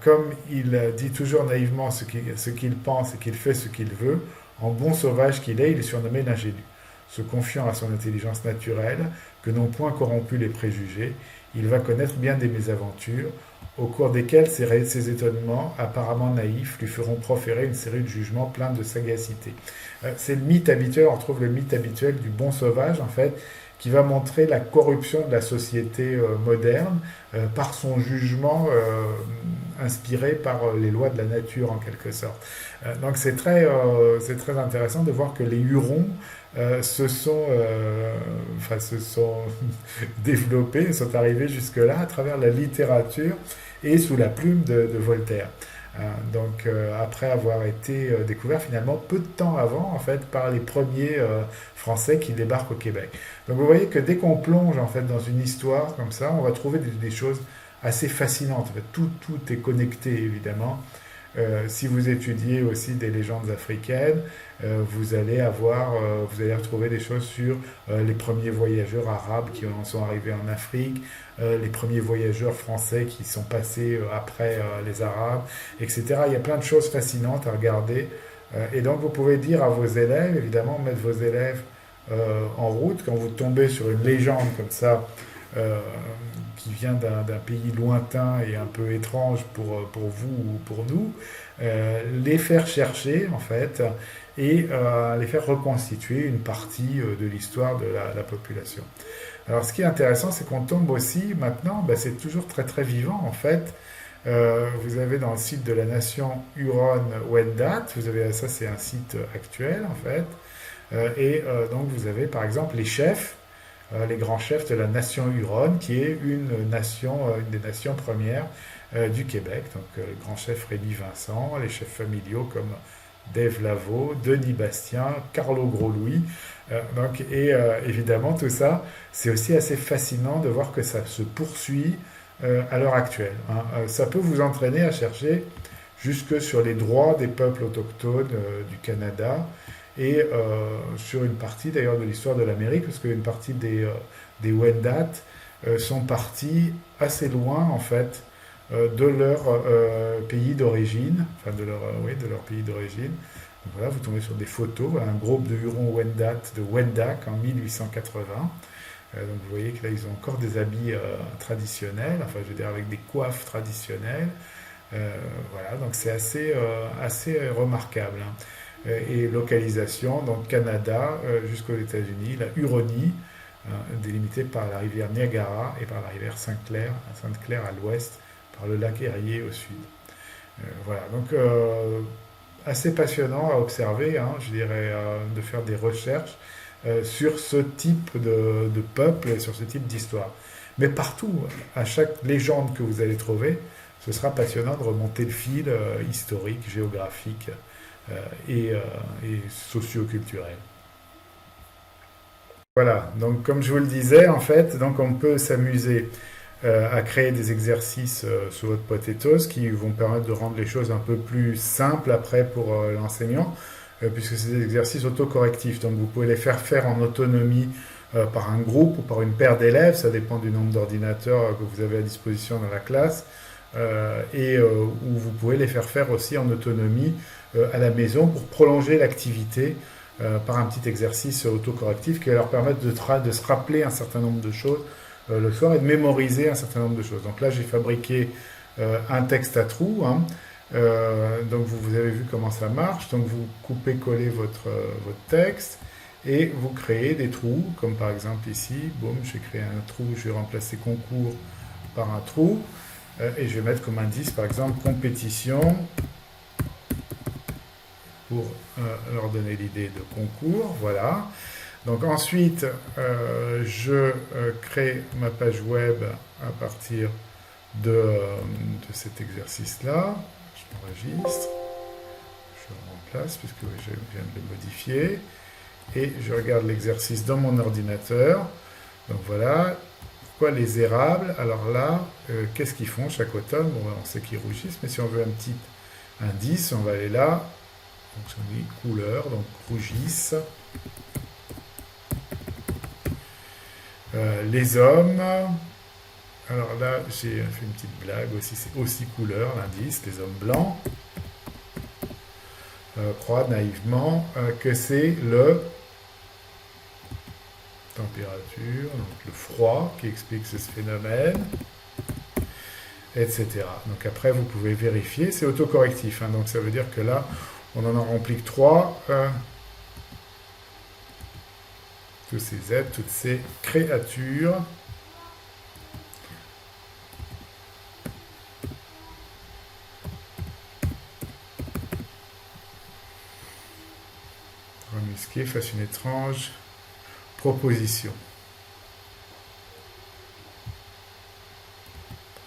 Comme il dit toujours naïvement ce qu'il pense et qu'il fait ce qu'il veut, en bon sauvage qu'il est, il est surnommé l'ingénu. Se confiant à son intelligence naturelle, que n'ont point corrompu les préjugés, il va connaître bien des mésaventures, au cours desquelles ses étonnements, apparemment naïfs, lui feront proférer une série de jugements pleins de sagacité. C'est le mythe habituel, on retrouve le mythe habituel du bon sauvage, en fait, qui va montrer la corruption de la société moderne par son jugement inspirés par les lois de la nature en quelque sorte. Donc c'est très intéressant de voir que les Hurons se sont développés, sont arrivés jusque-là à travers la littérature et sous la plume de Voltaire. Après avoir été découvert finalement peu de temps avant en fait par les premiers Français qui débarquent au Québec. Donc vous voyez que dès qu'on plonge en fait dans une histoire comme ça, on va trouver des choses assez fascinantes. En fait, tout est connecté évidemment. Si vous étudiez aussi des légendes africaines, vous allez retrouver des choses sur les premiers voyageurs arabes qui en sont arrivés en Afrique, les premiers voyageurs français qui sont passés après les Arabes, etc. Il y a plein de choses fascinantes à regarder. Et donc vous pouvez dire à vos élèves, évidemment, mettre vos élèves en route quand vous tombez sur une légende comme ça. euh, qui vient d'un pays lointain et un peu étrange pour vous ou pour nous, les faire chercher en fait et les faire reconstituer une partie de l'histoire de la population. Alors ce qui est intéressant, c'est qu'on tombe aussi maintenant, ben, c'est toujours très très vivant en fait. Vous avez dans le site de la nation Huron-Wendat, vous avez ça c'est un site actuel en fait, donc vous avez par exemple les chefs les grands chefs de la nation Huron, qui est une des nations premières du Québec. Donc, le grand chef Rémy Vincent, les chefs familiaux comme Dave Lavaux, Denis Bastien, Carlo Gros-Louis. Évidemment, tout ça, c'est aussi assez fascinant de voir que ça se poursuit à l'heure actuelle. Hein. Ça peut vous entraîner à chercher jusque sur les droits des peuples autochtones du Canada et sur une partie d'ailleurs de l'histoire de l'Amérique, parce qu'une partie des Wendat sont partis assez loin en fait de leur pays d'origine, enfin de leur pays d'origine. Donc voilà, vous tombez sur des photos, voilà, un groupe de Hurons-Wendat de Wendat en 1880. Donc vous voyez que là ils ont encore des habits traditionnels, enfin je veux dire avec des coiffes traditionnelles. Voilà, donc c'est assez remarquable. Hein. Et localisation, donc Canada jusqu'aux États-Unis, la Huronie, délimitée par la rivière Niagara et par la rivière Sainte-Claire à l'ouest, par le lac Erie au sud. Voilà, donc assez passionnant à observer, hein, je dirais, de faire des recherches sur ce type de peuple et sur ce type d'histoire. Mais partout, à chaque légende que vous allez trouver, ce sera passionnant de remonter le fil historique, géographique et socio-culturel. Voilà, donc comme je vous le disais, en fait, donc on peut s'amuser à créer des exercices sur votre potatoes qui vont permettre de rendre les choses un peu plus simples après pour l'enseignant, puisque c'est des exercices autocorrectifs. Donc vous pouvez les faire faire en autonomie par un groupe ou par une paire d'élèves, ça dépend du nombre d'ordinateurs que vous avez à disposition dans la classe, où vous pouvez les faire faire aussi en autonomie à la maison pour prolonger l'activité par un petit exercice autocorrectif qui va leur permettre de se rappeler un certain nombre de choses le soir et de mémoriser un certain nombre de choses. Donc là, j'ai fabriqué un texte à trous. Hein. Donc vous avez vu comment ça marche. Donc vous coupez-collez votre texte et vous créez des trous, comme par exemple ici. Boum, j'ai créé un trou, je vais remplacer concours par un trou. Et je vais mettre comme indice, par exemple, compétition pour leur donner l'idée de concours. Voilà. Donc ensuite, je crée ma page web à partir de cet exercice-là. Je m'enregistre, je le remplace puisque je viens de le modifier. Et je regarde l'exercice dans mon ordinateur. Donc voilà. Pourquoi les érables? Alors là, qu'est-ce qu'ils font chaque automne? Bon, on sait qu'ils rougissent, mais si on veut un petit indice, on va aller là. Donc on dit couleur, donc rougissent. Les hommes, alors là j'ai fait une petite blague aussi, c'est aussi couleur l'indice, les hommes blancs croient naïvement que c'est le température, donc le froid qui explique ce phénomène, etc. Donc après vous pouvez vérifier, c'est autocorrectif, hein, donc ça veut dire que là on en a rempli que 3. Tous ces êtres, toutes ces créatures. Ramusqué fasse une étrange proposition.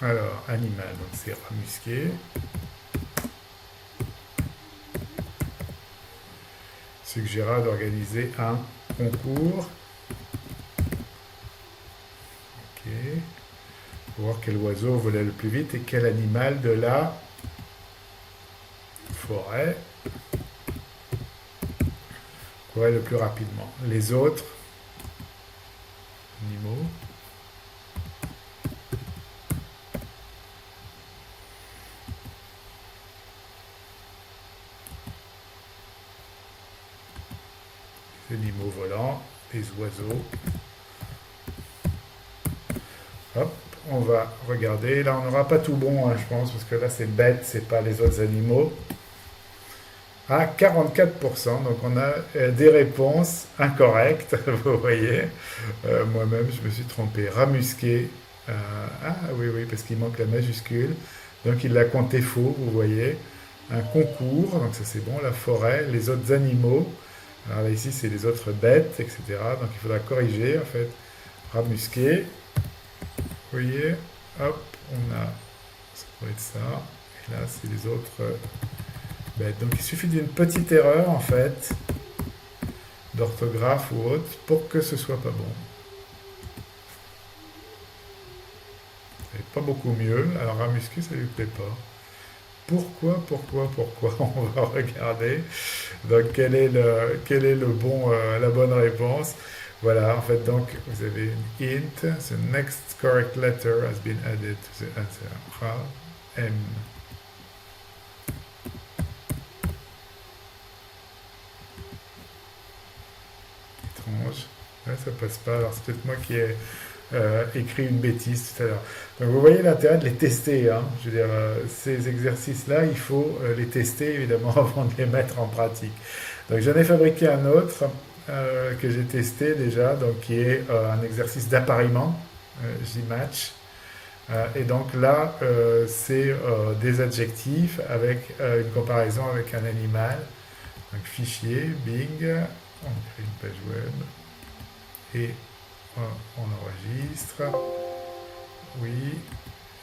Alors, animal, donc c'est Ramusqué. Suggéra d'organiser un concours. Ok. Pour voir quel oiseau volait le plus vite et quel animal de la forêt courait le plus rapidement. Les autres animaux. Les animaux volants, les oiseaux. Hop, on va regarder. Là, on n'aura pas tout bon, hein, je pense, parce que là, c'est bête, c'est pas les autres animaux. À 44%, donc on a des réponses incorrectes, vous voyez. Moi-même, je me suis trompé. Ramusqué. Ah oui, oui, parce qu'il manque la majuscule. Donc il l'a compté faux, vous voyez. Un concours, donc ça c'est bon. La forêt, les autres animaux. Alors là, ici, c'est les autres bêtes, etc. Donc il faudra corriger, en fait. Ramusqué. Vous voyez, hop, on a, ça pourrait être ça, et là c'est les autres bêtes. Donc il suffit d'une petite erreur en fait, d'orthographe ou autre, pour que ce soit pas bon. C'est pas beaucoup mieux, alors Ramusqué ça lui plaît pas. Pourquoi on va regarder. Donc quel est le bon, la bonne réponse. Voilà, en fait, donc, vous avez une hint. The next correct letter has been added to the answer. Ra, M. Étrange. Là, ça passe pas. Alors, c'est peut-être moi qui ai écrit une bêtise tout à l'heure. Donc, vous voyez l'intérêt de les tester. Hein. Je veux dire, ces exercices-là, il faut les tester, évidemment, avant de les mettre en pratique. Donc, j'en ai fabriqué un autre. Que j'ai testé déjà, donc qui est un exercice d'appariement, J-match. Et donc là, c'est des adjectifs avec une comparaison avec un animal. Donc fichier, Bing, on crée une page web et on enregistre. Oui,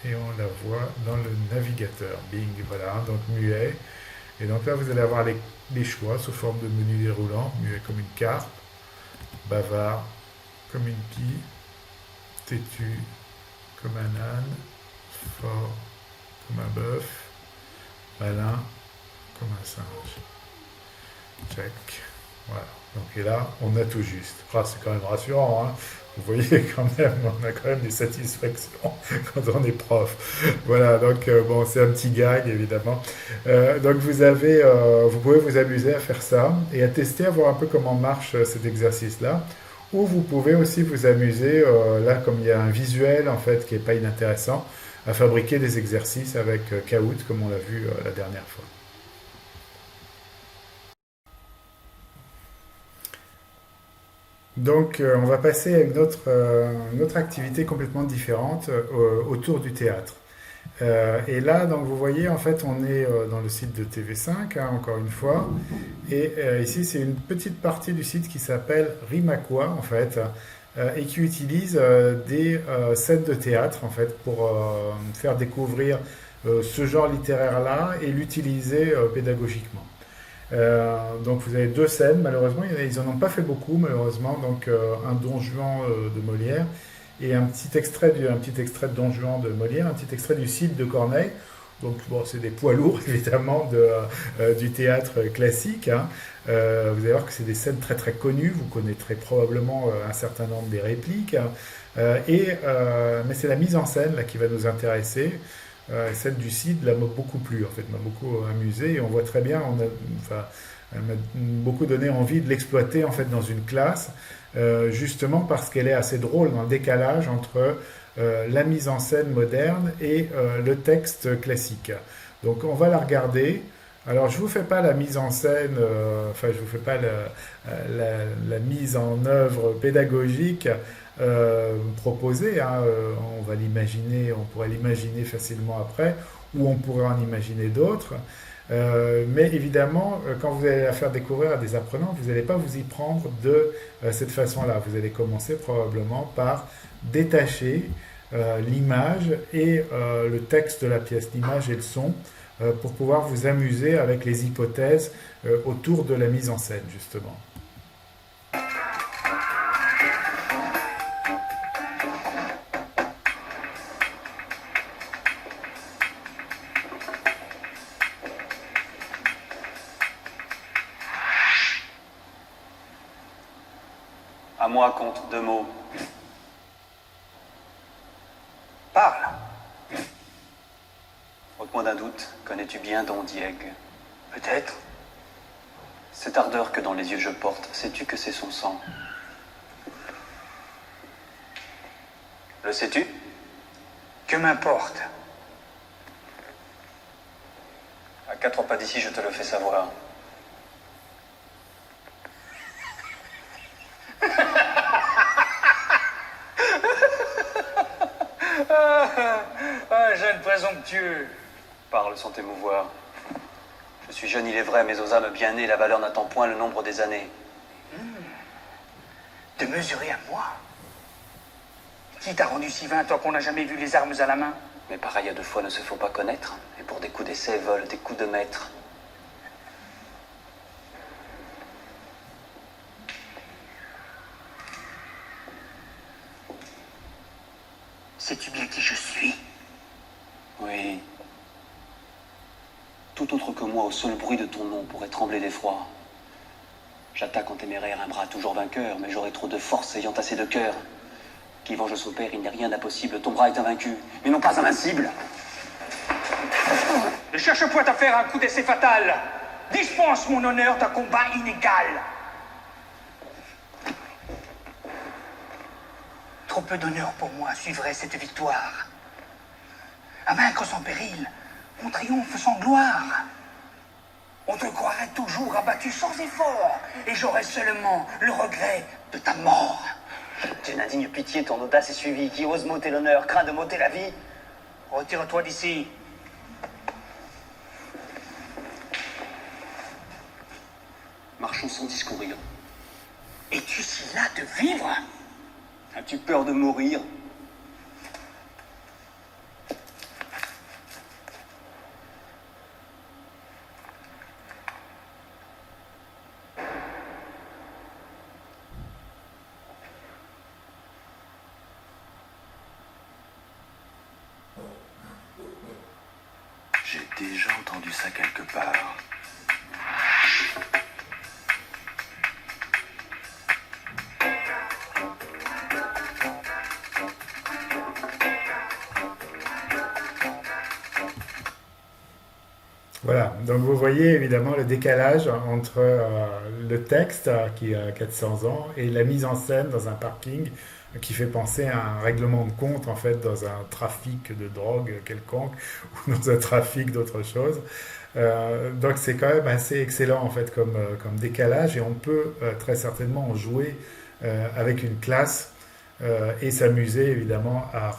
et on la voit dans le navigateur. Bing, voilà, donc muet. Et donc là, vous allez avoir les choix sous forme de menu déroulant, muet comme une carpe, bavard comme une pie, têtu comme un âne, fort comme un bœuf, malin comme un singe. Check. Voilà. Donc et là, on a tout juste. Ah, c'est quand même rassurant, hein. Vous voyez quand même, on a quand même des satisfactions quand on est prof. Voilà, donc bon, c'est un petit gag évidemment. Donc vous pouvez vous amuser à faire ça et à tester, à voir un peu comment marche cet exercice-là. Ou vous pouvez aussi vous amuser, là comme il y a un visuel en fait qui n'est pas inintéressant, à fabriquer des exercices avec Kahoot comme on l'a vu la dernière fois. Donc, on va passer à une autre activité complètement différente autour du théâtre. Et là, donc, vous voyez, en fait, on est dans le site de TV5, hein, encore une fois. Et ici, c'est une petite partie du site qui s'appelle Rimaquois, en fait, et qui utilise des scènes de théâtre, en fait, pour faire découvrir ce genre littéraire-là et l'utiliser pédagogiquement. Donc vous avez deux scènes, malheureusement, ils en ont pas fait beaucoup, malheureusement, donc un Don Juan de Molière et un petit extrait de Don Juan de Molière, un petit extrait du Cid de Corneille. Donc bon, c'est des poids lourds évidemment du théâtre classique. Hein. Vous allez voir que c'est des scènes très très connues, vous connaîtrez probablement un certain nombre des répliques. Hein. Mais c'est la mise en scène là, qui va nous intéresser. Celle du Cid m'a beaucoup plu, en fait, m'a beaucoup amusé et on voit très bien, elle m'a beaucoup donné envie de l'exploiter en fait dans une classe, justement parce qu'elle est assez drôle dans le décalage entre la mise en scène moderne et le texte classique. Donc on va la regarder. Alors je vous fais pas la mise en scène, je vous fais pas la mise en œuvre pédagogique proposée. Hein, on pourrait l'imaginer facilement après, ou on pourrait en imaginer d'autres. Mais évidemment, quand vous allez la faire découvrir à des apprenants, vous n'allez pas vous y prendre de cette façon-là. Vous allez commencer probablement par détacher l'image et le texte de la pièce, l'image et le son, pour pouvoir vous amuser avec les hypothèses autour de la mise en scène, justement. À moi, compte 2 mots. Parle. Ôte-moi d'un doute, connais-tu bien Don Diego? Peut-être. Cette ardeur que dans les yeux je porte, sais-tu que c'est son sang? Le sais-tu? Que m'importe. À 4 pas d'ici, je te le fais savoir. Jeune présomptueux. Parle sans t'émouvoir. Je suis jeune, il est vrai, mais aux âmes bien nées, la valeur n'attend point le nombre des années. Te mesurer à moi. Qui t'a rendu si vain, toi qu'on n'a jamais vu les armes à la main? Mais pareil à 2 fois ne se faut pas connaître, et pour des coups d'essai volent des coups de maître. Sais-tu bien qui je suis? Oui. Tout autre que moi, au seul bruit de ton nom, pourrait trembler d'effroi. J'attaque en téméraire un bras toujours vainqueur, mais j'aurai trop de force ayant assez de cœur. Qui venge son père, il n'est rien d'impossible. Ton bras est invaincu, mais non pas invincible. Ne cherche point à faire un coup d'essai fatal. Dispense mon honneur d'un combat inégal. Trop peu d'honneur pour moi suivrait cette victoire. À vaincre sans péril, mon triomphe sans gloire. On te croirait toujours abattu sans effort, et j'aurais seulement le regret de ta mort. D'une indigne pitié, ton audace est suivie. Qui ose m'ôter l'honneur, craint de m'ôter la vie. Retire-toi d'ici. Marchons sans discourir. Es-tu si las de vivre? As-tu peur de mourir? J'ai déjà entendu ça quelque part. Voilà, donc vous voyez évidemment le décalage entre le texte qui a 400 ans et la mise en scène dans un parking qui fait penser à un règlement de compte en fait dans un trafic de drogue quelconque ou dans un trafic d'autre chose. Donc c'est quand même assez excellent en fait comme décalage et on peut très certainement en jouer avec une classe et s'amuser évidemment à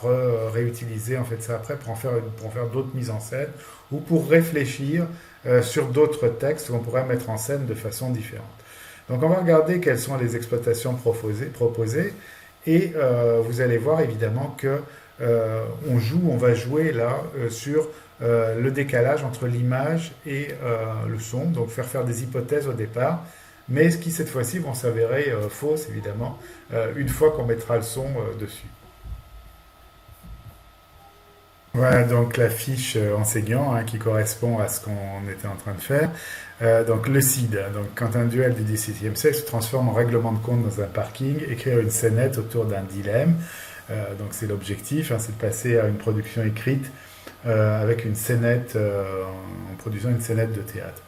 réutiliser en fait ça après pour en faire d'autres mises en scène ou pour réfléchir sur d'autres textes qu'on pourrait mettre en scène de façon différente. Donc on va regarder quelles sont les exploitations proposées et vous allez voir évidemment que on va jouer là sur le décalage entre l'image et le son, donc faire des hypothèses au départ, mais qui cette fois-ci vont s'avérer fausses évidemment une fois qu'on mettra le son dessus. Voilà donc la fiche enseignant qui correspond à ce qu'on était en train de faire. Donc le CID, donc quand un duel du XVIIe siècle se transforme en règlement de compte dans un parking, écrire une scénette autour d'un dilemme. Donc c'est l'objectif, c'est de passer à une production écrite avec une scénette, en produisant une scénette de théâtre.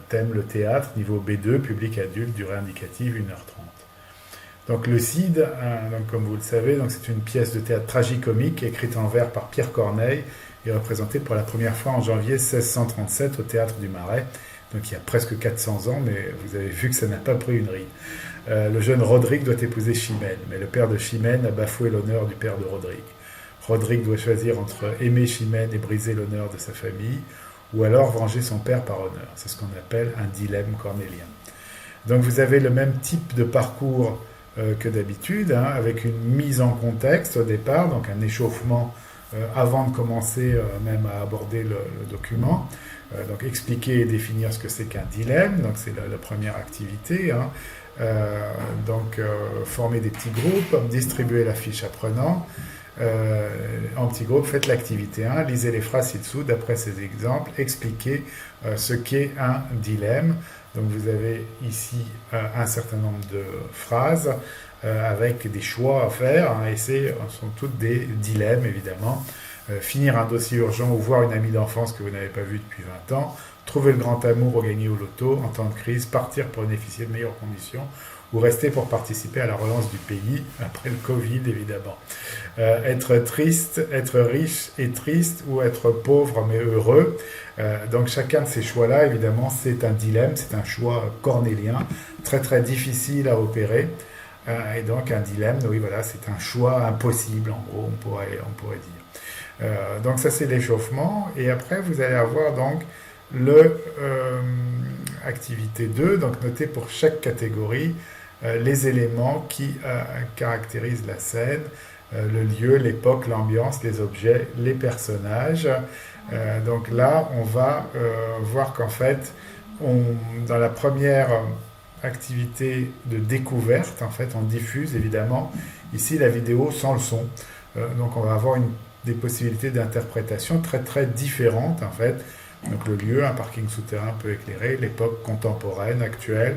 Thème le théâtre, niveau B2, public adulte, durée indicative 1h30. Donc le Cid, donc, comme vous le savez, donc, c'est une pièce de théâtre tragicomique écrite en vers par Pierre Corneille et représentée pour la première fois en janvier 1637 au Théâtre du Marais. Donc il y a presque 400 ans, mais vous avez vu que ça n'a pas pris une ride. Le jeune Roderick doit épouser Chimène, mais le père de Chimène a bafoué l'honneur du père de Roderick. Roderick doit choisir entre aimer Chimène et briser l'honneur de sa famille, ou alors venger son père par honneur. C'est ce qu'on appelle un dilemme cornélien. Donc vous avez le même type de parcours que d'habitude, hein, avec une mise en contexte au départ, donc un échauffement avant de commencer même à aborder le document. Donc expliquer et définir ce que c'est qu'un dilemme, donc c'est la première activité. Hein. Former des petits groupes, distribuer la fiche apprenant. En petits groupes, faites l'activité 1, lisez les phrases ci-dessous d'après ces exemples, expliquez ce qu'est un dilemme. Donc vous avez ici un certain nombre de phrases avec des choix à faire, hein, et ce sont toutes des dilemmes évidemment. Finir un dossier urgent ou voir une amie d'enfance que vous n'avez pas vue depuis 20 ans, trouver le grand amour ou gagner au loto en temps de crise, partir pour bénéficier de meilleures conditions ou rester pour participer à la relance du pays après le Covid évidemment. Être triste, être riche et triste ou être pauvre mais heureux. Donc chacun de ces choix-là évidemment c'est un dilemme, c'est un choix cornélien, très très difficile à opérer. Et donc un dilemme, oui voilà, c'est un choix impossible en gros, on pourrait dire. Donc ça c'est l'échauffement, et après vous allez avoir donc activité 2, donc notez pour chaque catégorie les éléments qui caractérisent la scène, le lieu, l'époque, l'ambiance, les objets, les personnages. Donc là on va voir qu'en fait dans la première activité de découverte, en fait on diffuse évidemment ici la vidéo sans le son. Donc on va avoir des possibilités d'interprétation très très différentes en fait. Donc le lieu, un parking souterrain peu éclairé, l'époque contemporaine, actuelle,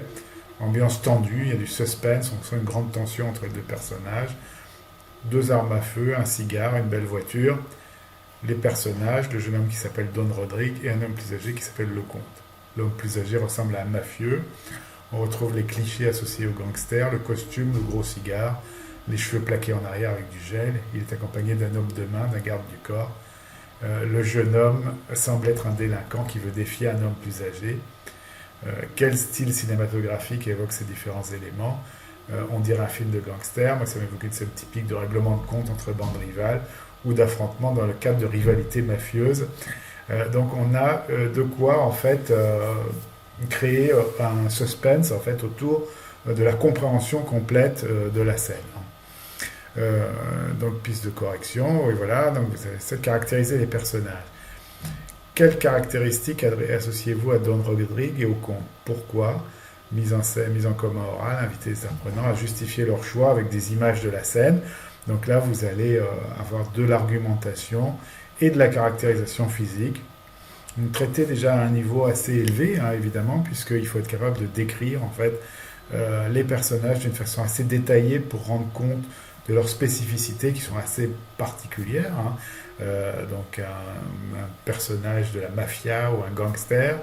ambiance tendue, il y a du suspense, on sent une grande tension entre les deux personnages, 2 armes à feu, un cigare, une belle voiture, les personnages, le jeune homme qui s'appelle Don Rodrigue et un homme plus âgé qui s'appelle Lecomte. L'homme plus âgé ressemble à un mafieux, on retrouve les clichés associés au gangster, le costume, le gros cigare, les cheveux plaqués en arrière avec du gel. Il est accompagné d'un homme de main, d'un garde du corps. Le jeune homme semble être un délinquant qui veut défier un homme plus âgé. Quel style cinématographique évoque ces différents éléments? On dirait un film de gangster, mais ça m'évoque une scène typique de règlement de compte entre bandes rivales ou d'affrontement dans le cadre de rivalité mafieuse. Donc on a de quoi en fait créer un suspense en fait autour de la compréhension complète de la scène. Donc piste de correction, et voilà, donc vous allez caractériser les personnages. Quelles caractéristiques associez-vous à Don Rodrigue et au conte? Pourquoi? Mise en scène, mise en commun orale, inviter les apprenants à justifier leur choix avec des images de la scène. Donc là, vous allez avoir de l'argumentation et de la caractérisation physique. Vous traitez déjà à un niveau assez élevé, hein, évidemment, puisqu'il faut être capable de décrire en fait les personnages d'une façon assez détaillée pour rendre compte de leurs spécificités qui sont assez particulières. Hein. Donc un personnage de la mafia ou un gangster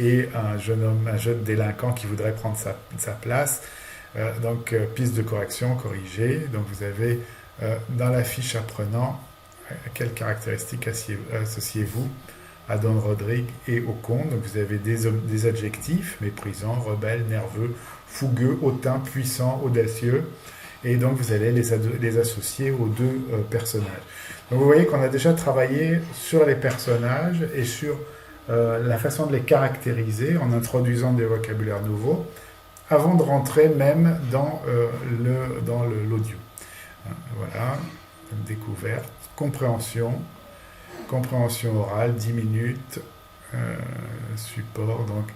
et un jeune délinquant qui voudrait prendre sa place. Piste de correction, corrigée. Donc vous avez dans la fiche apprenant quelles caractéristiques associez-vous à Don Rodrigue et au conte. Donc vous avez des adjectifs: méprisant, rebelle, nerveux, fougueux, hautain, puissant, audacieux. Et donc vous allez les associer aux 2 personnages. Donc vous voyez qu'on a déjà travaillé sur les personnages et sur la façon de les caractériser en introduisant des vocabulaires nouveaux avant de rentrer même dans l'audio. Voilà, découverte, compréhension orale, 10 minutes, support, donc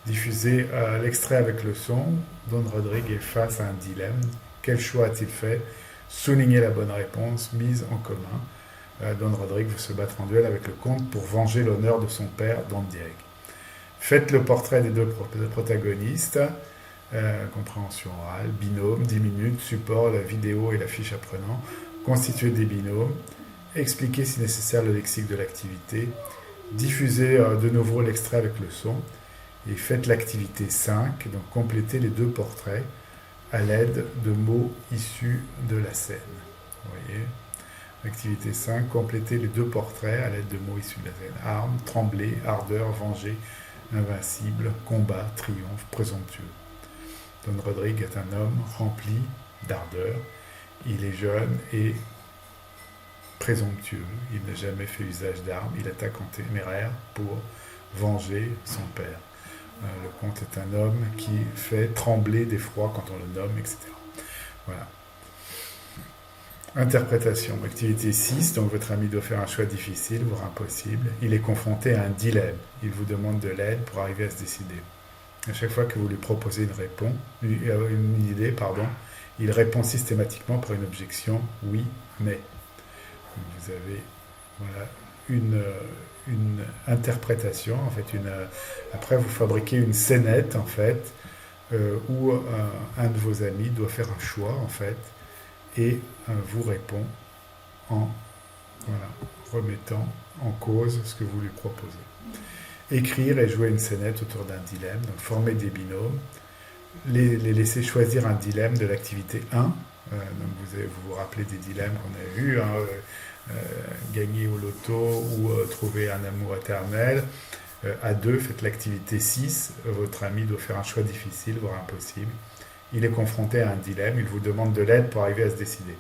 diffuser l'extrait avec le son. Don Rodrigue est face à un dilemme. Quel choix a-t-il fait? Souligner la bonne réponse, mise en commun. Don Rodrigue veut se battre en duel avec le comte pour venger l'honneur de son père, Don Diego. Faites le portrait des 2 protagonistes. Compréhension orale, binôme, 10 minutes, support, la vidéo et la fiche apprenant. Constituer des binômes. Expliquer si nécessaire le lexique de l'activité. Diffuser de nouveau l'extrait avec le son. Et faites l'activité 5, donc complétez les 2 portraits à l'aide de mots issus de la scène. Vous voyez, activité 5, complétez les 2 portraits à l'aide de mots issus de la scène. Arme, trembler, ardeur, venger, invincible, combat, triomphe, présomptueux. Don Rodrigue est un homme rempli d'ardeur. Il est jeune et présomptueux. Il n'a jamais fait usage d'armes. Il attaque en téméraire pour venger son père. Le comte est un homme qui fait trembler d'effroi quand on le nomme, etc. Voilà. Interprétation. Activité 6, donc votre ami doit faire un choix difficile, voire impossible. Il est confronté à un dilemme. Il vous demande de l'aide pour arriver à se décider. À chaque fois que vous lui proposez une idée, il répond systématiquement par une objection, oui, mais. Vous avez voilà, une interprétation, en fait, après vous fabriquez une scénette, en fait, où un de vos amis doit faire un choix, en fait, et vous répond en remettant en cause ce que vous lui proposez. Écrire et jouer une scénette autour d'un dilemme, donc former des binômes, les laisser choisir un dilemme de l'activité 1. Donc vous rappelez des dilemmes qu'on a vus, gagner au loto ou trouver un amour éternel. À 2, faites l'activité 6, votre ami doit faire un choix difficile, voire impossible. Il est confronté à un dilemme, il vous demande de l'aide pour arriver à se décider.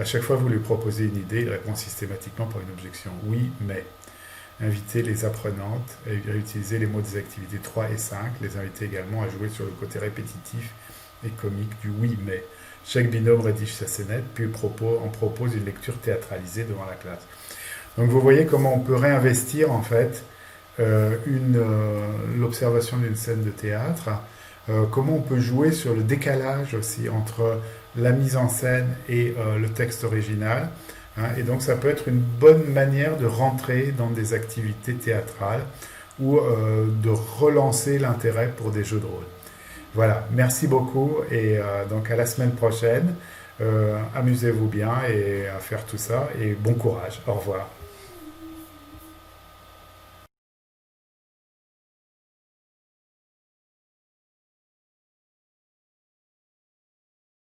À chaque fois que vous lui proposez une idée, il répond systématiquement par une objection. Oui, mais. Invitez les apprenantes à utiliser les mots des activités 3 et 5. Les invitez également à jouer sur le côté répétitif et comique du oui, mais. Chaque binôme rédige sa scénette, puis en propose une lecture théâtralisée devant la classe. Donc vous voyez comment on peut réinvestir en fait l'observation d'une scène de théâtre, comment on peut jouer sur le décalage aussi entre la mise en scène et le texte original. Et donc ça peut être une bonne manière de rentrer dans des activités théâtrales ou de relancer l'intérêt pour des jeux de rôle. Voilà, merci beaucoup et donc à la semaine prochaine. Amusez-vous bien et à faire tout ça et bon courage. Au revoir.